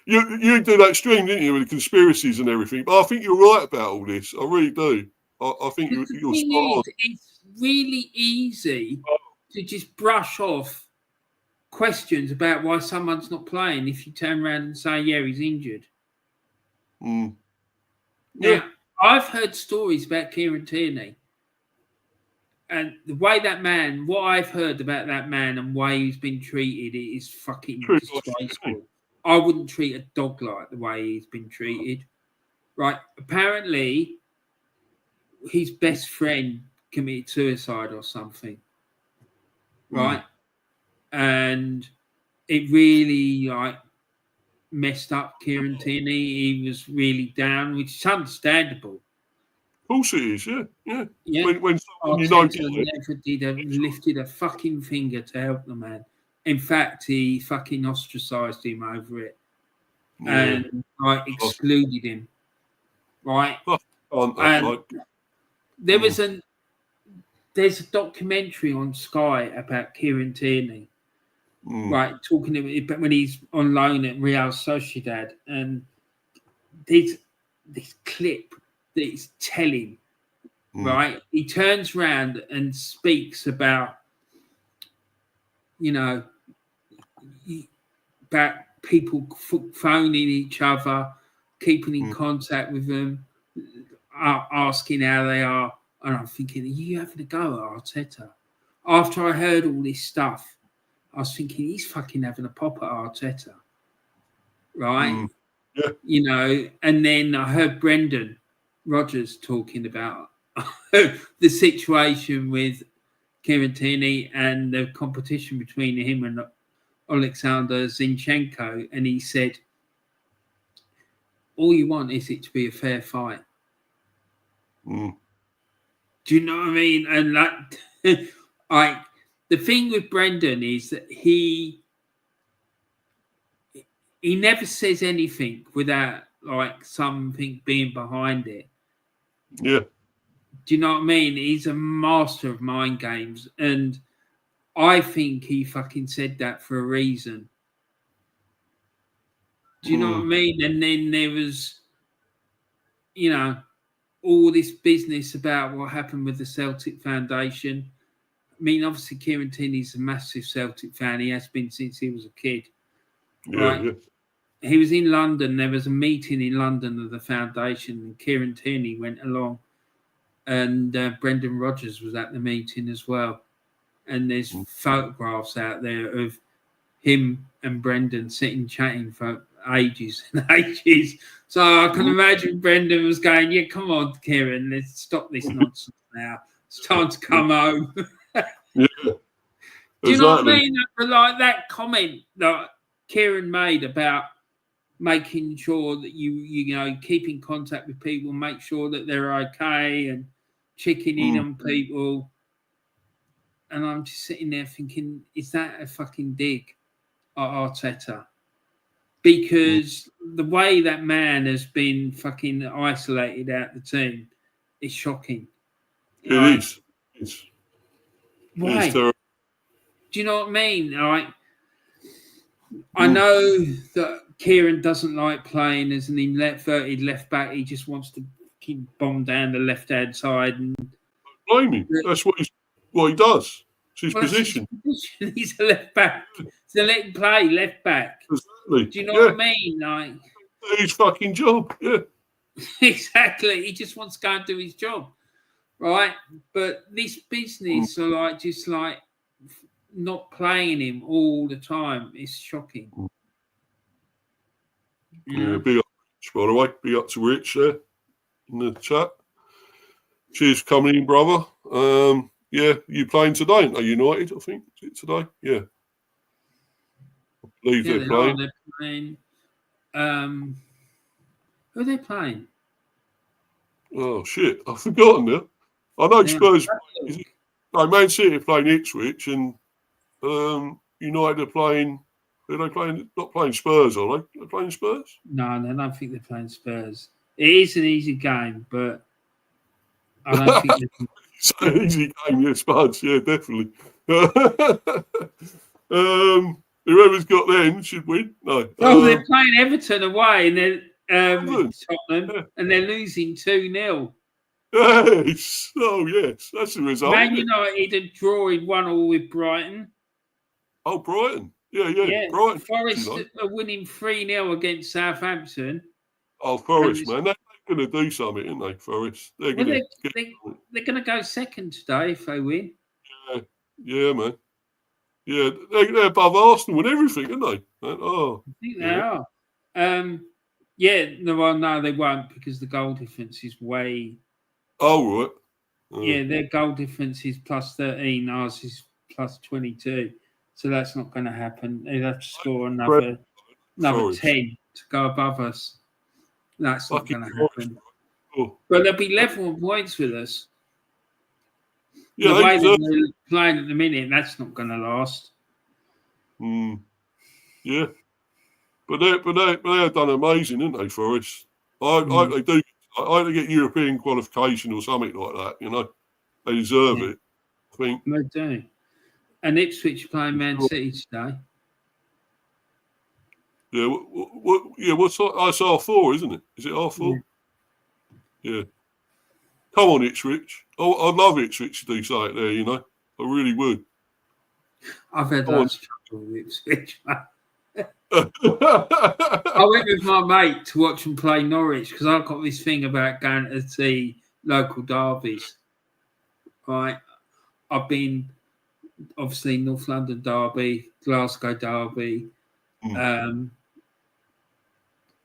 Speaker 1: you do that stream, didn't you, with the conspiracies and everything? But I think you're right about all this. I really do. I think you're spot on.
Speaker 3: It's really easy to just brush off questions about why someone's not playing if you turn around and say, yeah, he's injured. Now, I've heard stories about Kieran Tierney. And the way that man, what I've heard about that man and why he's been treated is fucking disgraceful. I wouldn't treat a dog like the way he's been treated. Right. Apparently, his best friend committed suicide or something. Right. And it really messed up Kieran Tierney. He was really down, which is understandable.
Speaker 1: Of course it is, yeah. When
Speaker 3: never lifted a fucking finger to help the man. In fact, he fucking ostracised him over it and excluded him. Right? There's a documentary on Sky about Kieran Tierney. Right, talking about when he's on loan at Real Sociedad, and this clip that is telling, right? He turns around and speaks about, about people phoning each other, keeping in contact with them, asking how they are. And I'm thinking, are you having a go at Arteta? After I heard all this stuff, I was thinking, he's fucking having a pop at Arteta. Right? And then I heard Brendan Rodgers talking about the situation with Kieran Tierney and the competition between him and Alexander Zinchenko, and he said, all you want is it to be a fair fight.
Speaker 1: Mm.
Speaker 3: Do you know what I mean? And that, the thing with Brendan is that he never says anything without like something being behind it.
Speaker 1: Yeah.
Speaker 3: Do you know what I mean? He's a master of mind games, and I think he fucking said that for a reason. Do you know what I mean? And then there was, you know, all this business about what happened with the Celtic Foundation. I mean, obviously, Kieran Tierney's a massive Celtic fan. He has been since he was a kid.
Speaker 1: Yeah,
Speaker 3: right?
Speaker 1: yeah.
Speaker 3: He was in London. There was a meeting in London of the foundation, and Kieran Tierney went along, and Brendan Rodgers was at the meeting as well. And there's photographs out there of him and Brendan sitting chatting for ages and ages. So I can imagine Brendan was going, "Yeah, come on, Kieran, let's stop this nonsense now. It's time to come home."
Speaker 1: Yeah.
Speaker 3: Do you know what I mean? But like that comment that Kieran made about making sure that you know, keep in contact with people, make sure that they're okay, and checking in on people. And I'm just sitting there thinking, is that a fucking dig at Arteta? Because the way that man has been fucking isolated out the team is shocking.
Speaker 1: It is.
Speaker 3: Why?
Speaker 1: It's terrible.
Speaker 3: Do you know what I mean? All right. I know that Kieran doesn't like playing as an inverted left back. He just wants to keep bomb down the left-hand side. And
Speaker 1: blame him. That's what he does. It's his position.
Speaker 3: He's a left back. So let him play left back.
Speaker 1: Exactly.
Speaker 3: Do you know what I mean? Like,
Speaker 1: his fucking job. Yeah.
Speaker 3: Exactly. He just wants to go and do his job, right? But this business are like just like not playing him all the time. It's shocking.
Speaker 1: Yeah, big up, by the way. Big up to Rich there in the chat. Cheers for coming in, brother. Yeah, you playing today? Are United, I think? Is it today? Yeah. I believe they're playing.
Speaker 3: They're playing. Who are they playing?
Speaker 1: Oh, shit. I've forgotten now. I know Spurs. No, Man City are playing Ipswich, and United are playing. Are they playing? Not playing Spurs, are they? They're playing Spurs?
Speaker 3: No, I don't think they're playing Spurs. It is an easy game, but I don't think
Speaker 1: it's an easy game, yeah, Spurs, yeah, definitely. Whoever's got them should win. No.
Speaker 3: Oh, they're playing Everton away, and they're Tottenham, and they're losing 2-0.
Speaker 1: Yes. Oh, yes. That's the result.
Speaker 3: Man United are drawing 1-1 with Brighton.
Speaker 1: Oh, Brighton. Yeah. Brighton.
Speaker 3: Forest are winning 3-0 against Southampton.
Speaker 1: Oh, Forest, man. They're going to do something, aren't they, Forest? They're going
Speaker 3: to go second today if they win.
Speaker 1: Yeah, man. Yeah, they're above Arsenal and everything, aren't they? Oh,
Speaker 3: I think they are. No, they won't, because the goal difference is way.
Speaker 1: Oh, right.
Speaker 3: Yeah, their goal difference is plus 13. Ours is plus 22. So that's not going to happen. They'd have to score another 10 to go above us. That's not going to happen. But they'll be level on points with us. Yeah, the way that they're playing at the minute, that's not going to last.
Speaker 1: Yeah. But they have done amazing, haven't they, Forest? I hope they get European qualification or something like that, you know. They deserve it, I think.
Speaker 3: They do. And Ipswich playing Man City today.
Speaker 1: Yeah, what's that's R4, isn't it? Is it R4? Yeah. Come on, Ipswich. I'd love Ipswich to do something there, you know. I really would.
Speaker 3: I've had lots of trouble with Ipswich. I went with my mate to watch them play Norwich, because I've got this thing about going to see local derbies. Right? I've been, obviously, North London derby, Glasgow derby,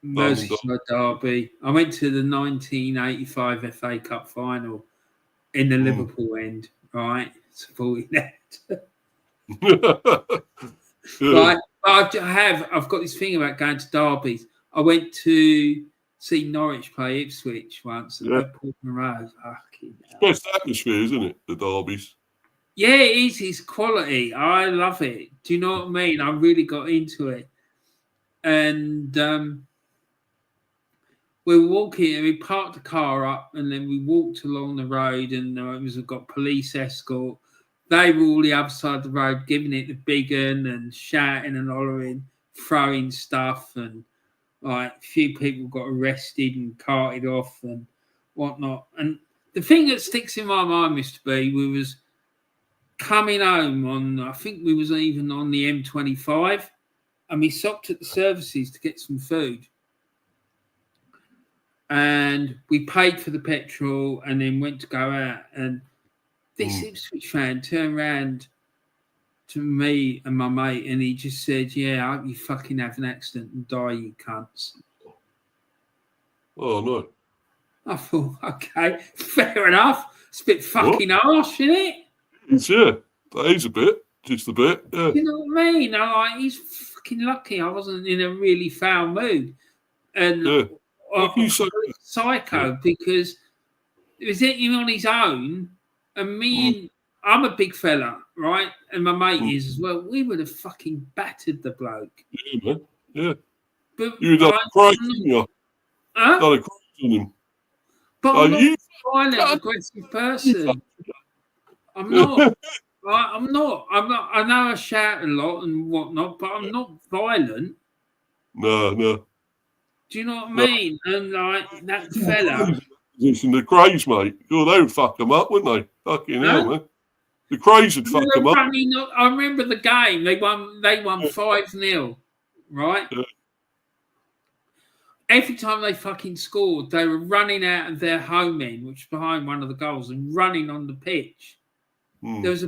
Speaker 3: Merseyside derby. I went to the 1985 FA Cup final in the Liverpool end, right? supporting that.
Speaker 1: Yeah.
Speaker 3: Right. I've got this thing about going to derbies. I went to see Norwich play Ipswich once at Portman Road. Fucking hell.
Speaker 1: Best atmosphere, isn't it? The derbies.
Speaker 3: Yeah, it is. It's quality. I love it. Do you know what I mean? I really got into it. And we were walking, and we parked the car up, and then we walked along the road, and we've got police escort. They were all the other side of the road, giving it the big un and shouting and hollering, throwing stuff, and like a few people got arrested and carted off and whatnot. And the thing that sticks in my mind, Mr. B, we was coming home on, I think we was even on the M25, and we stopped at the services to get some food. And we paid for the petrol and then went to go out. And this Ipswich fan turned around to me and my mate, and he just said, "Yeah, I hope you fucking have an accident and die, you cunts."
Speaker 1: Oh, no.
Speaker 3: I thought, okay, fair enough. It's a bit fucking harsh, isn't it?
Speaker 1: Yeah, that is a bit. Just a bit, yeah.
Speaker 3: You know what I mean? I'm like, he's fucking lucky I wasn't in a really foul mood. And I psycho because it was him on his own, and me and I'm a big fella, right? And my mate is as well. We would have fucking battered the bloke.
Speaker 1: Yeah, man. Yeah.
Speaker 3: But
Speaker 1: you done crazy, didn't you?
Speaker 3: Huh?
Speaker 1: Done a crazy on him.
Speaker 3: But I'm not a violent, aggressive person. I'm not. I'm not. I know I shout a lot and whatnot, but I'm not violent.
Speaker 1: No.
Speaker 3: Do you know what I mean? And like that fella.
Speaker 1: Listen, the Craze, mate. Oh, they would fuck them up, wouldn't they? Fucking hell, man. The Craze would fuck them up.
Speaker 3: I remember the game. They won 5-0, right? Yeah. Every time they fucking scored, they were running out of their home end, which was behind one of the goals, and running on the pitch. There was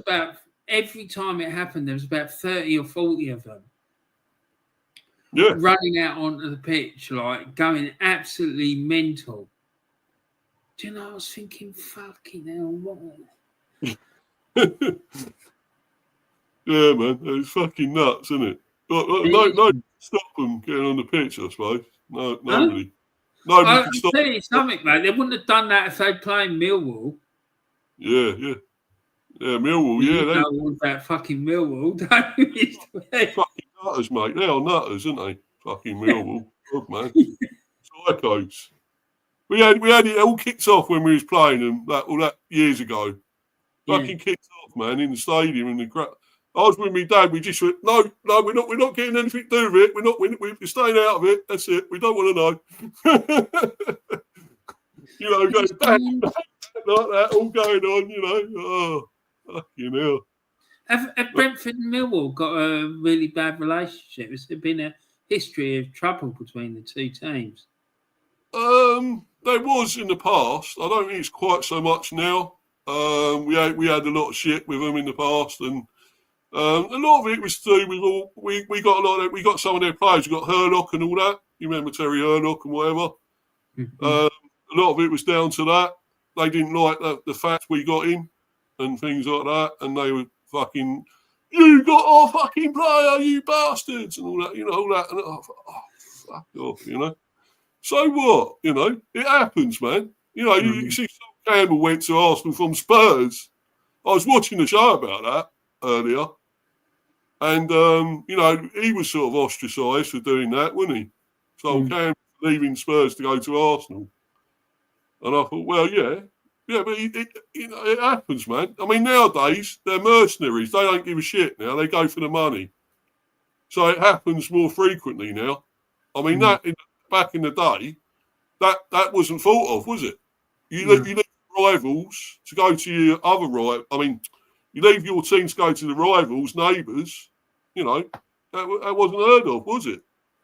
Speaker 3: every time it happened, there was about 30 or 40 of them.
Speaker 1: Yeah.
Speaker 3: Running out onto the pitch, like going absolutely mental. Do you know, I was thinking, fucking hell, what?
Speaker 1: Yeah, man, it's fucking nuts, isn't it? No, stop them getting on the pitch, I suppose. No, nobody. Nobody can stop.
Speaker 3: I'll tell you something, mate. They wouldn't have done that if they'd played Millwall.
Speaker 1: Yeah, Millwall,
Speaker 3: you know all about fucking Millwall, don't you?
Speaker 1: Fucking nutters, mate. They are nutters, aren't they? Fucking Millwall. God, man. Psychos. We had it all kicked off when we was playing them all that years ago. Fucking kicked off, man, in the stadium and the crowd. I was with my dad. We just went, no, we're not getting anything to do with it. We're staying out of it. That's it. We don't want to know. You know, goes back like that, all going on. You know, oh, fucking hell.
Speaker 3: Have Brentford and Millwall got a really bad relationship? Has there been a history of trouble between the two teams?
Speaker 1: There was in the past. I don't think it's quite so much now. We had a lot of shit with them in the past, and a lot of it was to do with we got some of their players. We got Hurlock and all that. You remember Terry Hurlock and whatever. A lot of it was down to that. They didn't like the fact we got in and things like that, and they were fucking, you got our fucking player, you bastards, and all that, you know, all that. And I thought, oh, fuck off, you know. So what? You know, it happens, man. You know, you see, Sol Campbell went to Arsenal from Spurs. I was watching the show about that earlier, and you know, he was sort of ostracised for doing that, wasn't he? Sol Campbell leaving Spurs to go to Arsenal, and I thought, well, yeah, but it happens, man. I mean, nowadays they're mercenaries; they don't give a shit now. They go for the money, so it happens more frequently now. I mean, back in the day, that wasn't thought of, was it? You leave rivals to go to your other rival. I mean, you leave your team to go to the rivals, neighbours. You know, that wasn't heard of, was it?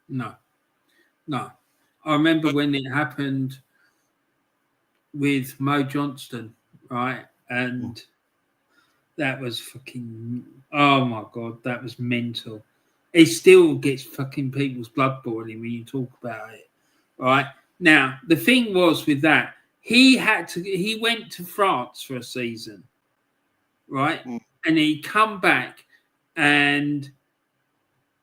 Speaker 3: No. I remember when it happened with Mo Johnston, right? And that was fucking, oh my God, that was mental. It still gets fucking people's blood boiling when you talk about it, right? Now, the thing was with that, he went to France for a season, right? And he come back and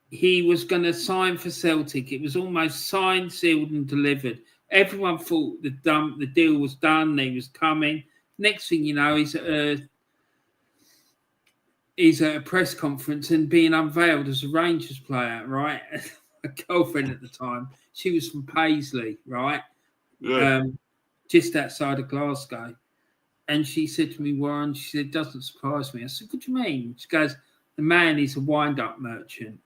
Speaker 3: he was going to sign for Celtic. It was almost signed, sealed and delivered. Everyone thought the deal was done. He was coming. Next thing you know, he's at a press conference and being unveiled as a Rangers player, right? A girlfriend at the time, she was from Paisley, right?
Speaker 1: Yeah.
Speaker 3: Just outside of Glasgow. And she said to me, Warren, she said, doesn't surprise me. I said, what do you mean? She goes, the man is a wind-up merchant.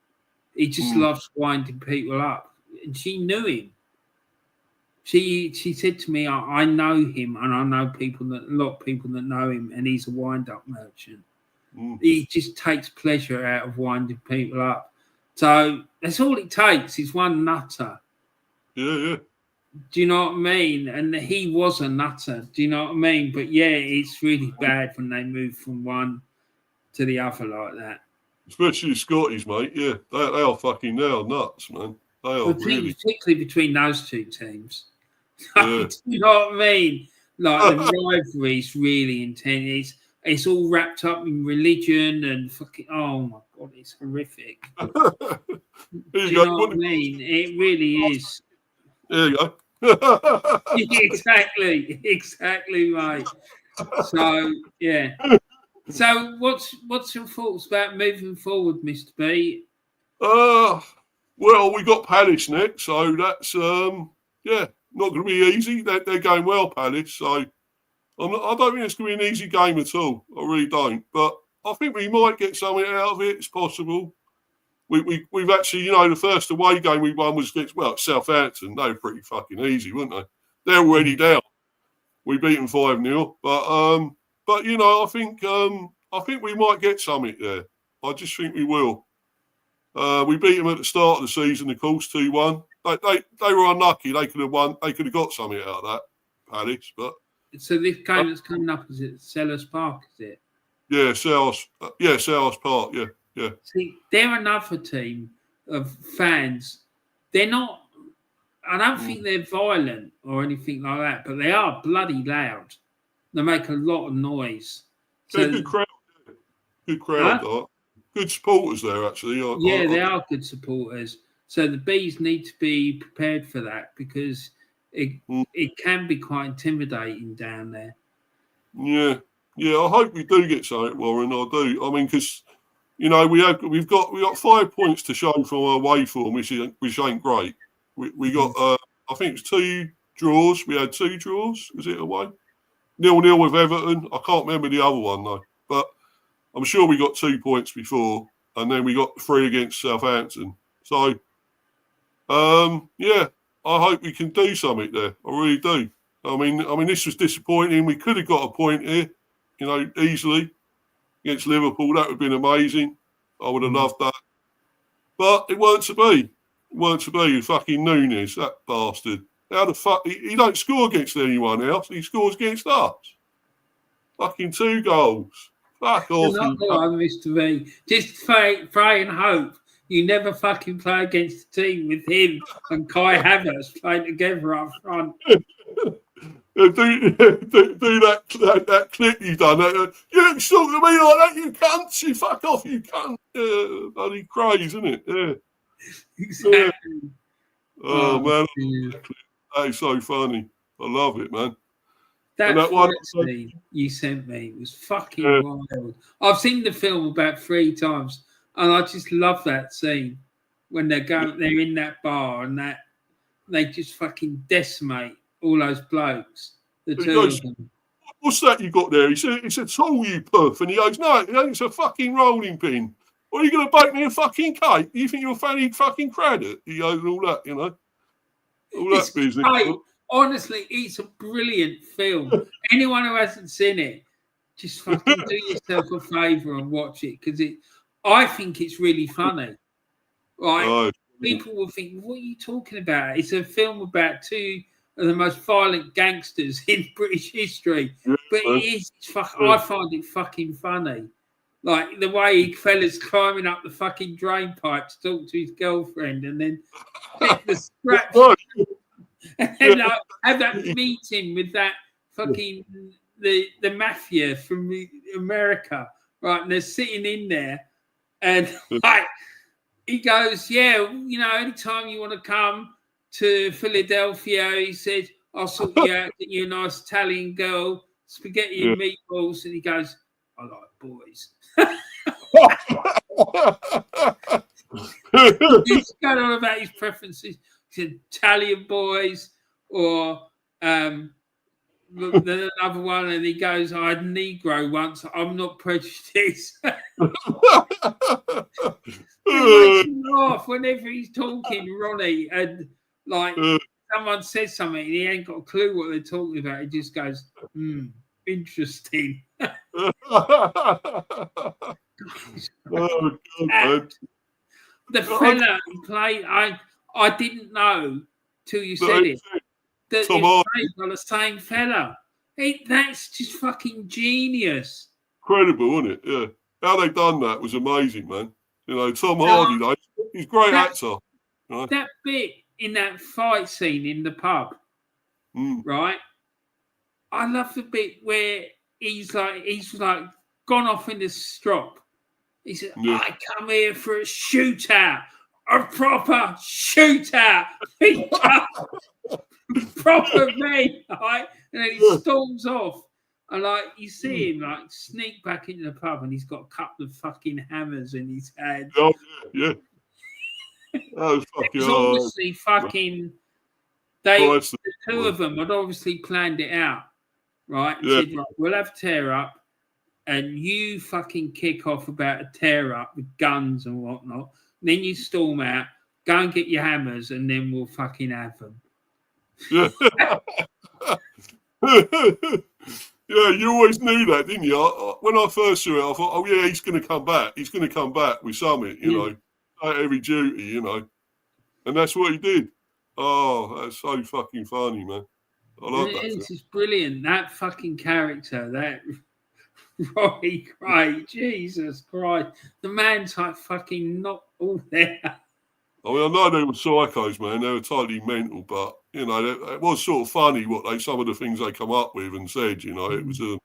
Speaker 3: He just loves winding people up. And she knew him. She said to me, I know him and I know a lot of people that know him, and he's a wind-up merchant. He just takes pleasure out of winding people up. So that's all it takes is one nutter.
Speaker 1: Yeah.
Speaker 3: Do you know what I mean? And he was a nutter. Do you know what I mean? But yeah, it's really bad when they move from one to the other like that.
Speaker 1: Especially the Scotties, mate. Yeah, they are fucking nuts, man. They are
Speaker 3: particularly between those two teams.
Speaker 1: Yeah.
Speaker 3: Do you know what I mean? Like the rivalry is really intense. It's all wrapped up in religion and fucking. Oh my god, it's horrific. Do you know what I mean? It really is.
Speaker 1: There you go.
Speaker 3: Exactly, mate. So yeah. So what's your thoughts about moving forward, Mr. B?
Speaker 1: Well, we got Palace next, so that's not going to be easy. They're going well, Palace. So I don't think it's going to be an easy game at all. I really don't. But I think we might get something out of it. It's possible. We've actually, the first away game we won was against Southampton. They were pretty fucking easy, weren't they? They're already down. We beat them 5-0, but I think we might get something there. I just think we will. We beat them at the start of the season, of course, 2-1. They were unlucky. They could have won. They could have got something out of that, Palace. But
Speaker 3: so this game that's coming up, is it Sellers Park? Is it?
Speaker 1: Yeah, Sellers Park. Yeah.
Speaker 3: See, they're another team of fans. They're not. I don't think they're violent or anything like that, but they are bloody loud. They make a lot of noise.
Speaker 1: So good crowd. Good crowd. Huh? Good supporters there, actually.
Speaker 3: They are good supporters. So the Bees need to be prepared for that because it can be quite intimidating down there.
Speaker 1: Yeah. I hope we do get something, Warren. I do. I mean, because we've got 5 points to show from our away form, which ain't great. We got I think it's 2 draws. We had 2 draws. Was it away? 0-0 with Everton. I can't remember the other one though, but I'm sure we got 2 points before, and then we got 3 against Southampton. So, I hope we can do something there. I really do. I mean, this was disappointing. We could have got a point here, easily against Liverpool. That would have been amazing. I would have loved that, but it weren't to be. Fucking Nunez, that bastard. How the fuck? He don't score against anyone else. He scores against us. Fucking 2 goals. Fuck off.
Speaker 3: You're not the one, Mr. V. Just pray and hope you never fucking play against a team with him and Kai Havertz playing together up front.
Speaker 1: Do that clip you done. You don't talk to me like that, you cunt. You fuck off, you cunt. Bloody crazy, isn't it? Yeah.
Speaker 3: Exactly.
Speaker 1: Yeah. Oh man, that is so funny. I love it, man.
Speaker 3: That one scene you sent me was fucking wild. I've seen the film about 3 times, and I just love that scene when they're in that bar and that they just fucking decimate all those blokes. The two of them.
Speaker 1: What's that you got there? He said, "It's a tool, you puff," and he goes, "No, it's a fucking rolling pin. What are you going to bake me a fucking cake? You think you're fanny fucking credit?" He goes, all that, all that business.
Speaker 3: Great. Honestly, it's a brilliant film. Anyone who hasn't seen it, just fucking do yourself a favour and watch it because I think it's really funny. Right? People will think, "What are you talking about?" It's a film about 2 of the most violent gangsters in British history, but it is. I find it fucking funny. Like the way fella's climbing up the fucking drain pipe to talk to his girlfriend and then get the scraps and have that meeting with that fucking the mafia from America, right? And they're sitting in there, and like he goes, yeah, you know, anytime you want to come to Philadelphia, he said, I'll sort you out, get you a nice Italian girl, spaghetti and meatballs. And he goes, I like boys. He's going on about his preferences. He said Italian boys or then another one, and he goes, I had Negro once. I'm not prejudiced. It makes me laugh whenever he's talking, Ronnie, and like someone says something and he ain't got a clue what they're talking about. He just goes, interesting. The fella who played, I didn't know till you said it. That it's played by the same fella. That's just fucking genius.
Speaker 1: Incredible, isn't it? Yeah. How they done that was amazing, man. You know, Tom Hardy, though, he's a great actor. You know?
Speaker 3: That bit in that fight scene in the pub, right? I love the bit where he's like gone off in the strop. He said, I come here for a shootout, a proper shootout. Proper me, right? And then he storms off. And like you see him like sneak back into the pub and he's got a couple of fucking hammers in his hand.
Speaker 1: Oh, yeah. That was fucking
Speaker 3: it's obviously fucking the two of them had obviously planned it out, right? And said, right, we'll have tear up and you fucking kick off about a tear up with guns and whatnot. And then you storm out, go and get your hammers, and then we'll fucking have them.
Speaker 1: Yeah. Yeah, you always knew that, didn't you? When I first saw it, I thought, oh, yeah, he's going to come back. He's going to come back with something, you know, at every duty, you know. And that's what he did. Oh, that's so fucking funny, man. I love that.
Speaker 3: It's just brilliant. That fucking character, that Robbie Craig, Jesus Christ. The man's like fucking not all there.
Speaker 1: I mean, I know they were psychos, man. They were totally mental, but, you know, it was sort of funny some of the things they come up with and said, you know. It was, you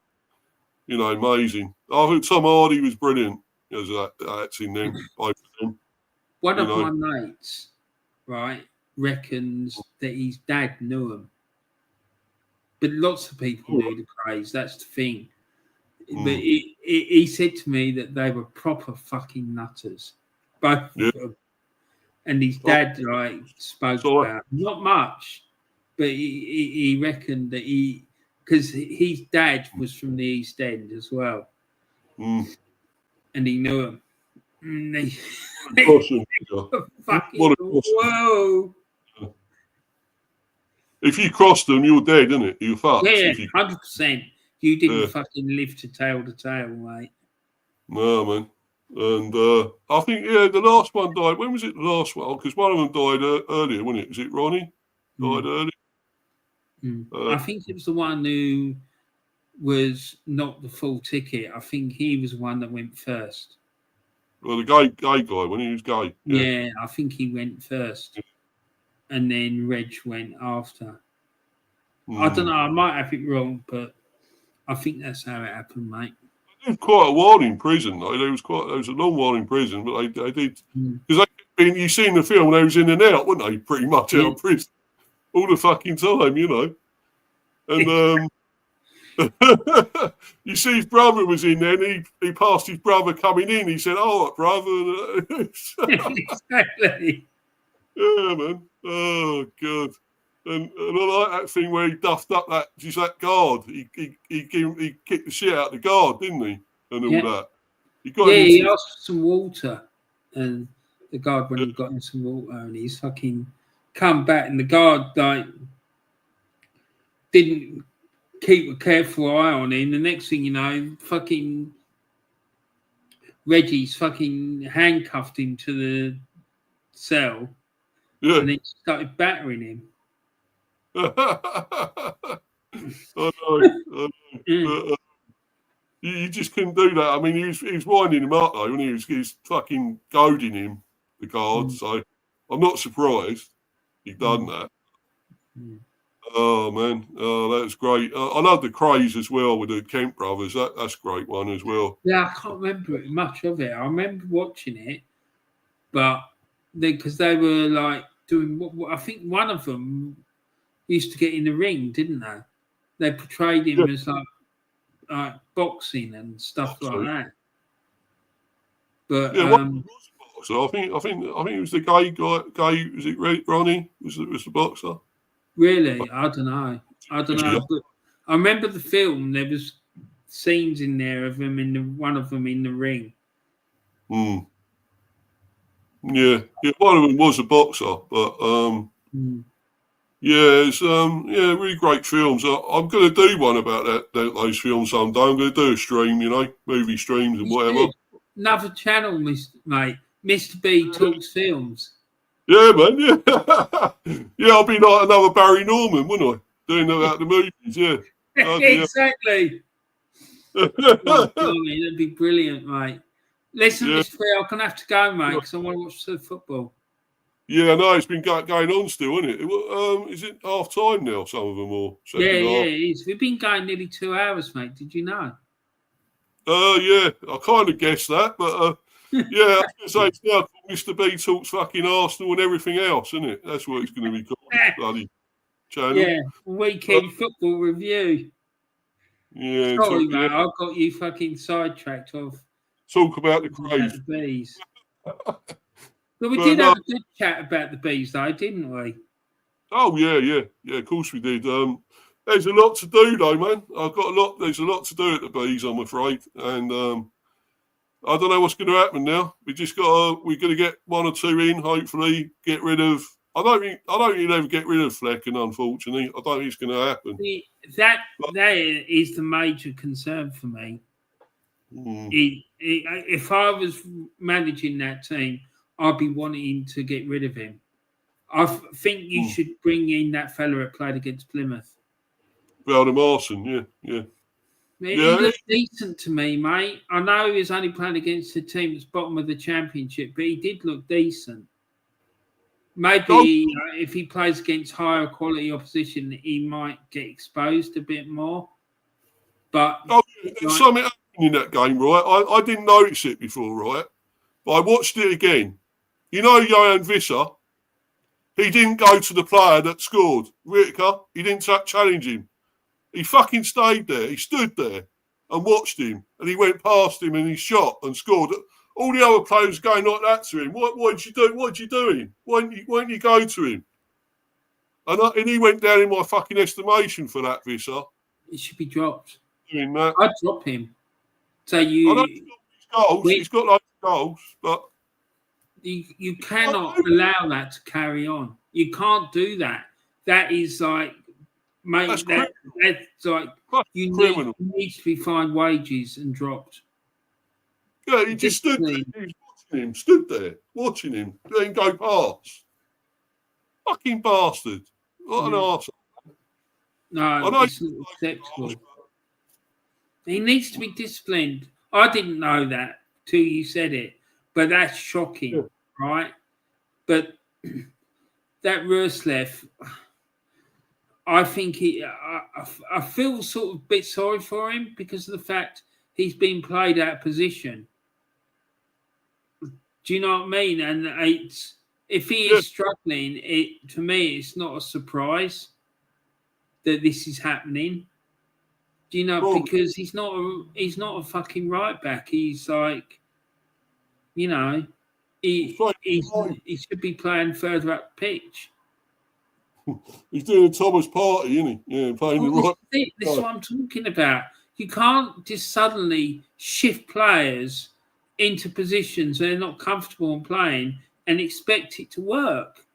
Speaker 1: know, amazing. I think Tom Hardy was brilliant as acting them, both of them.
Speaker 3: One of my mates, right, reckons that his dad knew him. But lots of people knew the Craze, that's the thing. But he said to me that they were proper fucking nutters. Both of them. And his dad spoke about not much, but he reckoned that because his dad was from the East End as well, and he knew him. And whoa!
Speaker 1: If you crossed them, you're dead, isn't it? You're fucked.
Speaker 3: Yeah, 100%. You didn't fucking live to tell the tale, mate.
Speaker 1: No, man. And I think, the last one died. When was it the last one? Because one of them died earlier, wasn't it? Was it Ronnie? Died early?
Speaker 3: I think it was the one who was not the full ticket. I think he was the one that went first.
Speaker 1: Well, the gay guy, when he was gay.
Speaker 3: Yeah, I think he went first. And then Reg went after. I don't know. I might have it wrong, but I think that's how it happened, mate.
Speaker 1: They lived quite a while in prison, though. There was a long while in prison, but they did because you seen the film. They was in and out, weren't they? Pretty much out of prison all the fucking time, you know. And you see, his brother was in there, and he passed his brother coming in. He said, "Oh, brother."
Speaker 3: Exactly.
Speaker 1: Yeah, man. Oh God. And I like that thing where he duffed up that guard. He kicked the shit out of the guard, didn't he? And all that.
Speaker 3: He asked for some water, and the guard went and got him some water, and he's fucking come back, and the guard didn't keep a careful eye on him. The next thing you know, fucking Reggie's fucking handcuffed him to the cell, and then started battering him.
Speaker 1: I know. You just couldn't do that. I mean, he was winding him up, though, and he was fucking goading him, the guard. So I'm not surprised he'd done that. Oh man, that was great. I love the Craze as well with the Kemp brothers. That's a great one as well.
Speaker 3: Yeah, I can't remember much of it. I remember watching it, but because they were like doing what I think one of them used to get in the ring, didn't they? They portrayed him as like boxing and stuff like that. But
Speaker 1: yeah, what was the boxer? I think it was the gay guy. Gay, was it Ronnie? Was the boxer?
Speaker 3: really, I don't know. But I remember the film. There was scenes in there of him one of them in the ring.
Speaker 1: Mm. Yeah, one of them was a boxer, but yeah, it's really great films. I'm going to do one about those films someday. I'm going to do a stream, movie streams and whatever.
Speaker 3: Another channel, mate. Mr. B talks films.
Speaker 1: Yeah, man. Yeah, yeah. I'll be like another Barry Norman, wouldn't I? Doing about the movies. Yeah,
Speaker 3: exactly. Oh, that'd be brilliant, mate. Listen, Mr. B, I'm gonna have to go, mate, because I want to watch the football.
Speaker 1: Yeah, no, it's been going on still, isn't it? Is it half time now? Some of them or second half?
Speaker 3: Yeah, it is. We've been going nearly 2 hours, mate. Did you know?
Speaker 1: Yeah, I kind of guessed that, but yeah, I was going to say it's now called Mr. B Talks fucking Arsenal and everything else, isn't it? That's what it's going to be called. Bloody channel.
Speaker 3: Yeah, weekend football review.
Speaker 1: Yeah,
Speaker 3: sorry, mate, I got you fucking sidetracked off.
Speaker 1: Talk about the Craze.
Speaker 3: The bees. But we did have a good chat about the bees, though, didn't we?
Speaker 1: Oh yeah. Of course we did. There's a lot to do, though, man. There's a lot to do at the bees, I'm afraid, and I don't know what's going to happen now. We're going to get one or two in, hopefully. Get rid of. I don't think you'll ever get rid of Flecken, unfortunately. I don't think it's going to happen.
Speaker 3: That is the major concern for me. If I was managing that team, I'd be wanting to get rid of him. I think you should bring in that fella that played against Plymouth.
Speaker 1: Valdemarson, yeah.
Speaker 3: He looked decent to me, mate. I know he's only playing against a team that's bottom of the championship, but he did look decent. Maybe if he plays against higher quality opposition, he might get exposed a bit more. But
Speaker 1: there's something happening in that game, right? I didn't notice it before, right? But I watched it again. You know, Johan Visser, he didn't go to the player that scored, Whittaker. He didn't challenge him. He fucking stayed there. He stood there and watched him, and he went past him and he shot and scored. All the other players going like that to him. What did you do? What did you doing? Why didn't you go to him? And he went down in my fucking estimation for that, Visser.
Speaker 3: He should be dropped.
Speaker 1: Doing that.
Speaker 3: I'd drop him. So
Speaker 1: I know he's got goals. He's got loads of goals, but
Speaker 3: you cannot allow that to carry on. You can't do that. That is like, mate, that's like you need to be fined wages and dropped.
Speaker 1: Yeah, he just stood there. He was watching him, stood there, watching him, then go past. Fucking bastard. What an arsehole.
Speaker 3: No, it's not acceptable. He needs to be disciplined. I didn't know that till you said it, but that's shocking, right? But that Ruslev, I think I feel sort of a bit sorry for him because of the fact he's been played out of position. Do you know what I mean? And if he is struggling, to me, it's not a surprise that this is happening. Do you know? Because he's not a fucking right back. He's like, you know, he should be playing further up the pitch.
Speaker 1: He's doing a Thomas Partey, isn't he? Yeah, playing the right.
Speaker 3: This is what I'm talking about. You can't just suddenly shift players into positions they're not comfortable in playing and expect it to work.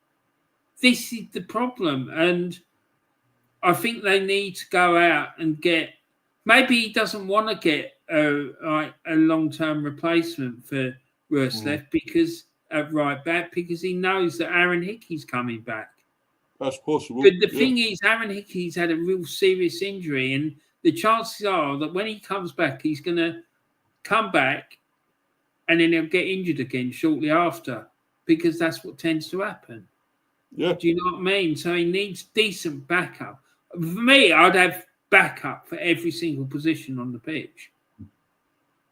Speaker 3: This is the problem, and I think they need to go out and get. Maybe he doesn't want to get a long-term replacement for Ruslev because at right back because he knows that Aaron Hickey's coming back.
Speaker 1: That's possible.
Speaker 3: But the thing is, Aaron Hickey's had a real serious injury, and the chances are that when he comes back, he's going to come back and then he'll get injured again shortly after because that's what tends to happen.
Speaker 1: Yeah.
Speaker 3: Do you know what I mean? So he needs decent backup. For me, I'd have backup for every single position on the pitch.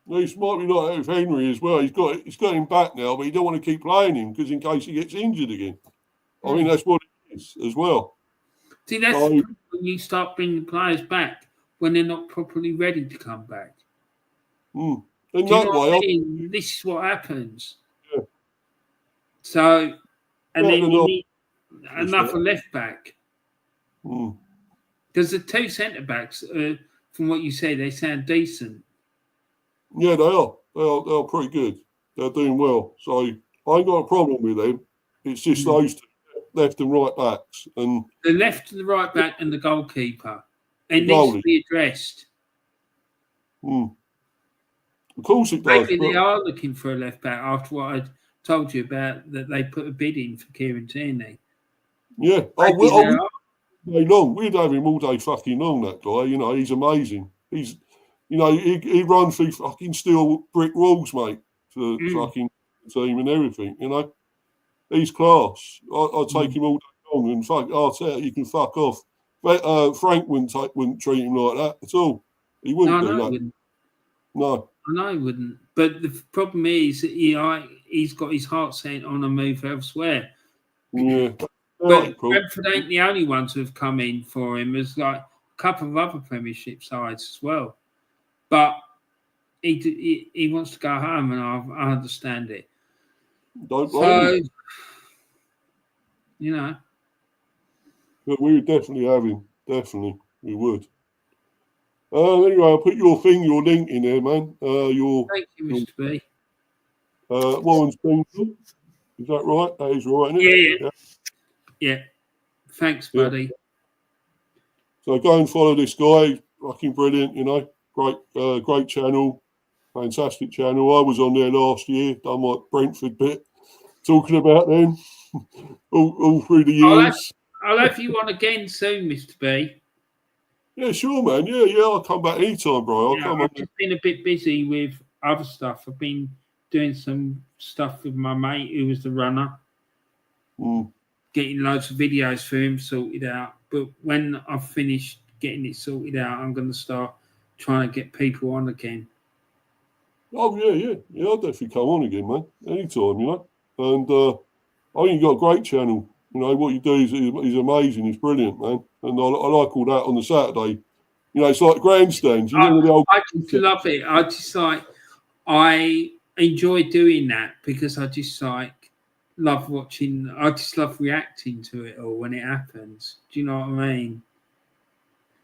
Speaker 1: Well, he might be like with Henry as well. He's got him back now, but you don't want to keep playing him because in case he gets injured again. I mean, that's what it is as well.
Speaker 3: See, that's the problem when you start bringing players back when they're not properly ready to come back.
Speaker 1: In
Speaker 3: Do you
Speaker 1: that
Speaker 3: know
Speaker 1: way,
Speaker 3: what I mean? This is what happens.
Speaker 1: Yeah.
Speaker 3: So, and then you need
Speaker 1: That's
Speaker 3: another left back.
Speaker 1: Mm.
Speaker 3: Because the two centre backs, from what you say, they sound decent.
Speaker 1: Yeah, they are. They're pretty good. They're doing well. So I ain't got a problem with them. It's just those two left and right backs. And
Speaker 3: the left and the right back and the goalkeeper. It
Speaker 1: the
Speaker 3: needs to be addressed.
Speaker 1: Of course it does.
Speaker 3: Maybe they are looking for a left back after what I told you about, that they put a bid in for Kieran Tierney.
Speaker 1: Yeah. Day long. We'd have him all day fucking long, that guy. You know, he's amazing. He's, you know, he runs through fucking steel brick walls, mate, for the fucking team and everything, you know. He's class. I'd take him all day long and fuck Arteta, you can fuck off. But Frank wouldn't treat him like that at all. He wouldn't do that.
Speaker 3: Wouldn't.
Speaker 1: No.
Speaker 3: I know he wouldn't. But the problem is that he's got his heart set on a move elsewhere.
Speaker 1: Yeah.
Speaker 3: But Brentford ain't the only ones who have come in for him. There's like a couple of other Premiership sides as well. But he wants to go home, and I understand it.
Speaker 1: Don't blame him.
Speaker 3: You know.
Speaker 1: But we would definitely have him. Definitely. We would. Anyway, I'll put your link in there, man.
Speaker 3: Thank you, Mr. B.
Speaker 1: Warren's been. Is that right? That is right, isn't it?
Speaker 3: Yeah. Thanks, buddy.
Speaker 1: So go and follow this guy. Fucking brilliant, you know. Great channel. Fantastic channel. I was on there last year. Done my Brentford bit. Talking about them all through the years.
Speaker 3: I'll have you on again soon, Mr. B.
Speaker 1: Yeah, sure, man. Yeah. I'll come back anytime, bro.
Speaker 3: I've just been a bit busy with other stuff. I've been doing some stuff with my mate who was the runner. Getting loads of videos for him sorted out. But when I've finished getting it sorted out, I'm going to start trying to get people on again.
Speaker 1: Oh, yeah. I'll definitely come on again, man. Anytime, you know. And I think you've got a great channel. You know, what you do is amazing. It's brilliant, man. And I like all that on the Saturday. You know, it's like grandstands. You know,
Speaker 3: I just love it. I enjoy doing that because I just love watching. I just love reacting to it all when it happens. Do you know what I mean?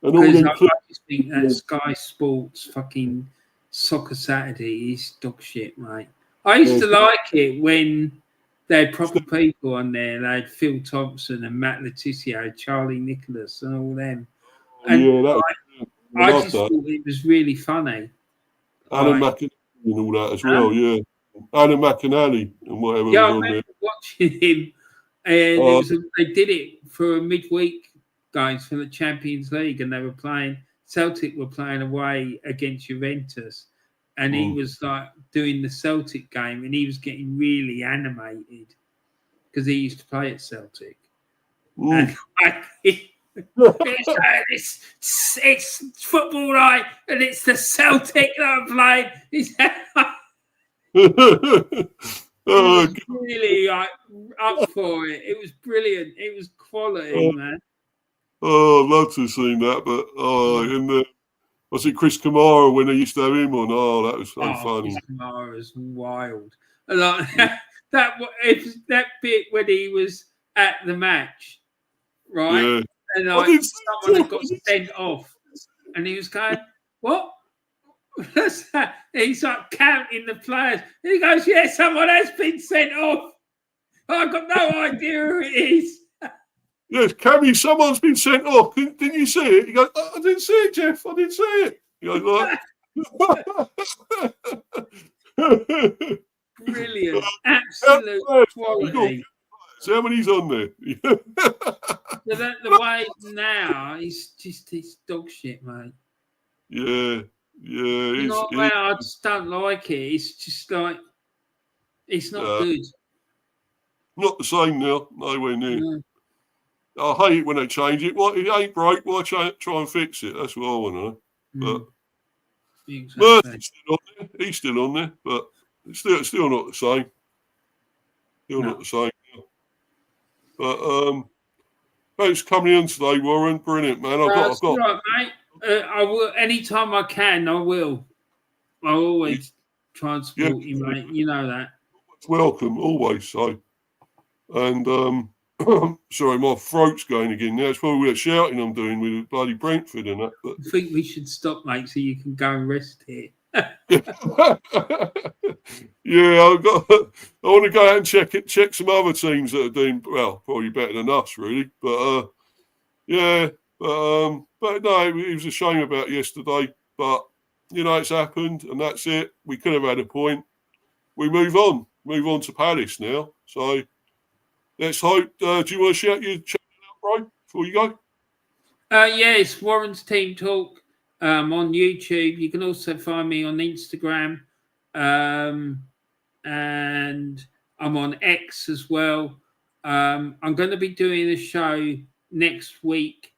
Speaker 3: Because I just think that Sky Sports fucking Soccer Saturday is dog shit, mate. I used to like it when they had proper people on there. They had Phil Thompson and Matt Letizia, Charlie Nicholas, and all them. And I just thought it was really funny.
Speaker 1: Alan McInally and all that as well, yeah. Alan McInally and whatever.
Speaker 3: Yeah, I remember watching him. And they did it for a midweek, guys, for the Champions League, and they were playing. Celtic were playing away against Juventus, and he was like doing the Celtic game, and he was getting really animated because he used to play at Celtic. And it's football night, and it's the Celtic that I'm playing. Really like up for it. It was brilliant. It was quality, man.
Speaker 1: Oh, I'd love to have seen that, but and was it Chris Kamara when they used to have him on? Oh, that was so funny.
Speaker 3: Chris Kamara's wild. Like that bit when he was at the match, right?
Speaker 1: Yeah.
Speaker 3: And like someone had got sent off, and he was going, "What? What's that?" He's like counting the players. And he goes, "Yeah, someone has been sent off. I've got no idea who it is."
Speaker 1: Yes, Cammy, someone's been sent off. Didn't you see it? He goes, I didn't see it, Jeff. I didn't see it. He goes, like,
Speaker 3: brilliant. Absolute quality.
Speaker 1: So how many's on there?
Speaker 3: The way now, he's dog shit, mate.
Speaker 1: Yeah.
Speaker 3: You know what, man? I just don't like it. It's just like, it's not good.
Speaker 1: Not the same now. Nowhere near.
Speaker 3: No.
Speaker 1: I hate it when they change it. What, it ain't broke, why try and fix it? That's what I want to know. But
Speaker 3: Exactly.
Speaker 1: Murphy's still on there. He's still on there, but it's still not the same. Still not the same. But thanks for coming in today, Warren. Brilliant, man. I've got.
Speaker 3: Right, mate. I will anytime I can. I will. I'll always try and support you, mate. You know that.
Speaker 1: Welcome, always. So, and sorry, my throat's going again. Now it's probably that shouting I'm doing with bloody Brentford and that. But
Speaker 3: I think we should stop, mate, so you can go and rest here.
Speaker 1: yeah, I want to go out and check some other teams that are doing well, probably better than us, really. But but no, it was a shame about yesterday. But it's happened, and that's it. We could have had a point. We move on to Palace now. So let's hope. Do you want to shout your channel out, bro, before you go?
Speaker 3: It's Warren's Team Talk on YouTube. You can also find me on Instagram, and I'm on X as well. I'm going to be doing a show next week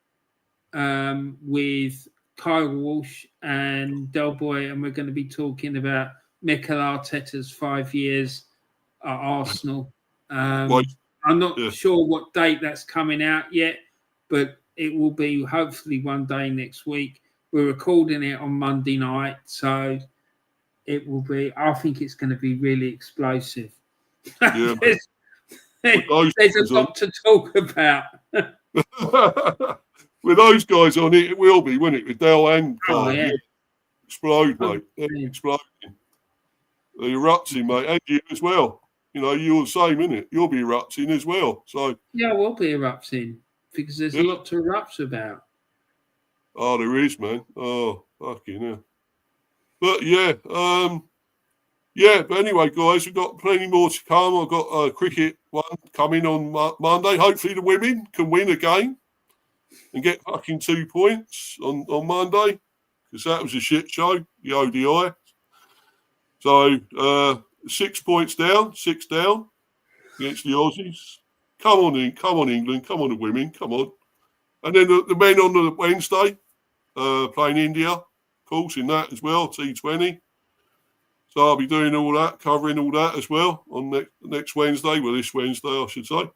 Speaker 3: with Kyle Walsh and Del Boy, and we're going to be talking about Mikel Arteta's 5 years at Arsenal. I'm not sure what date that's coming out yet, but it will be hopefully one day next week. We're recording it on Monday night, so it will be. I think it's going to be really explosive.
Speaker 1: Yeah,
Speaker 3: there's a lot to talk about.
Speaker 1: With those guys on it, it will be, won't it? With Del and Carl.
Speaker 3: Oh, yeah.
Speaker 1: Explode, mate. Exploding. They're erupting, mate. And you as well. You're the same, innit? You'll be erupting as well. So
Speaker 3: yeah, we'll be erupting because there's a lot to erupt about.
Speaker 1: Oh, there is, man. Oh, fucking hell. But yeah, but anyway, guys, we've got plenty more to come. I've got a cricket one coming on Monday. Hopefully the women can win a game and get fucking 2 points on Monday, because that was a shit show, the ODI. So 6 points down, 6 down against the Aussies. Come on, England. Come on, the women. Come on. And then the men on the Wednesday playing India, of course, in that as well, T20. So I'll be doing all that, covering all that as well on next Wednesday. Well, this Wednesday, I should say.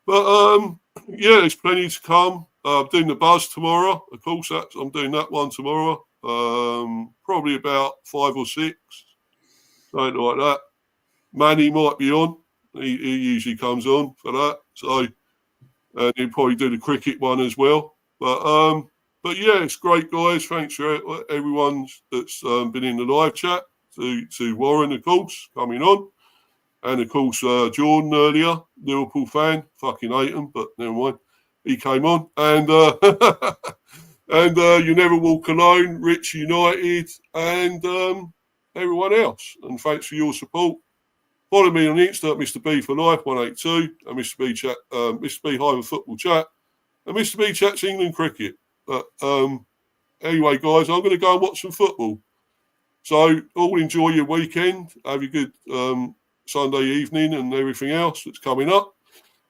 Speaker 1: But there's plenty to come. I'm doing the Buzz tomorrow. Of course, I'm doing that one tomorrow. Probably about 5 or 6, something like that. Manny might be on. He usually comes on for that. So, and he'll probably do the cricket one as well. But yeah, it's great, guys. Thanks for everyone that's been in the live chat. To Warren, of course, coming on. And, of course, Jordan earlier, Liverpool fan. Fucking hate him, but never mind. He came on. And You Never Walk Alone, Rich United, and everyone else. And thanks for your support. Follow me on Insta at Mr. B for Life 182 and Mr. B Chat, Mr. B Hyper Football Chat, and Mr. B Chats England Cricket. But anyway, guys, I'm going to go and watch some football. So all enjoy your weekend. Have a good Sunday evening and everything else that's coming up.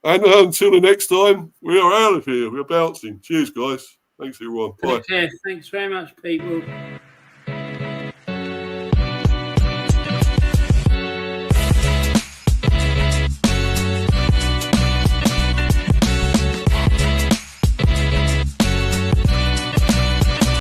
Speaker 1: And until the next time, we are out of here. We're bouncing. Cheers, guys. Thanks, everyone. Bye.
Speaker 3: Thanks very much, people.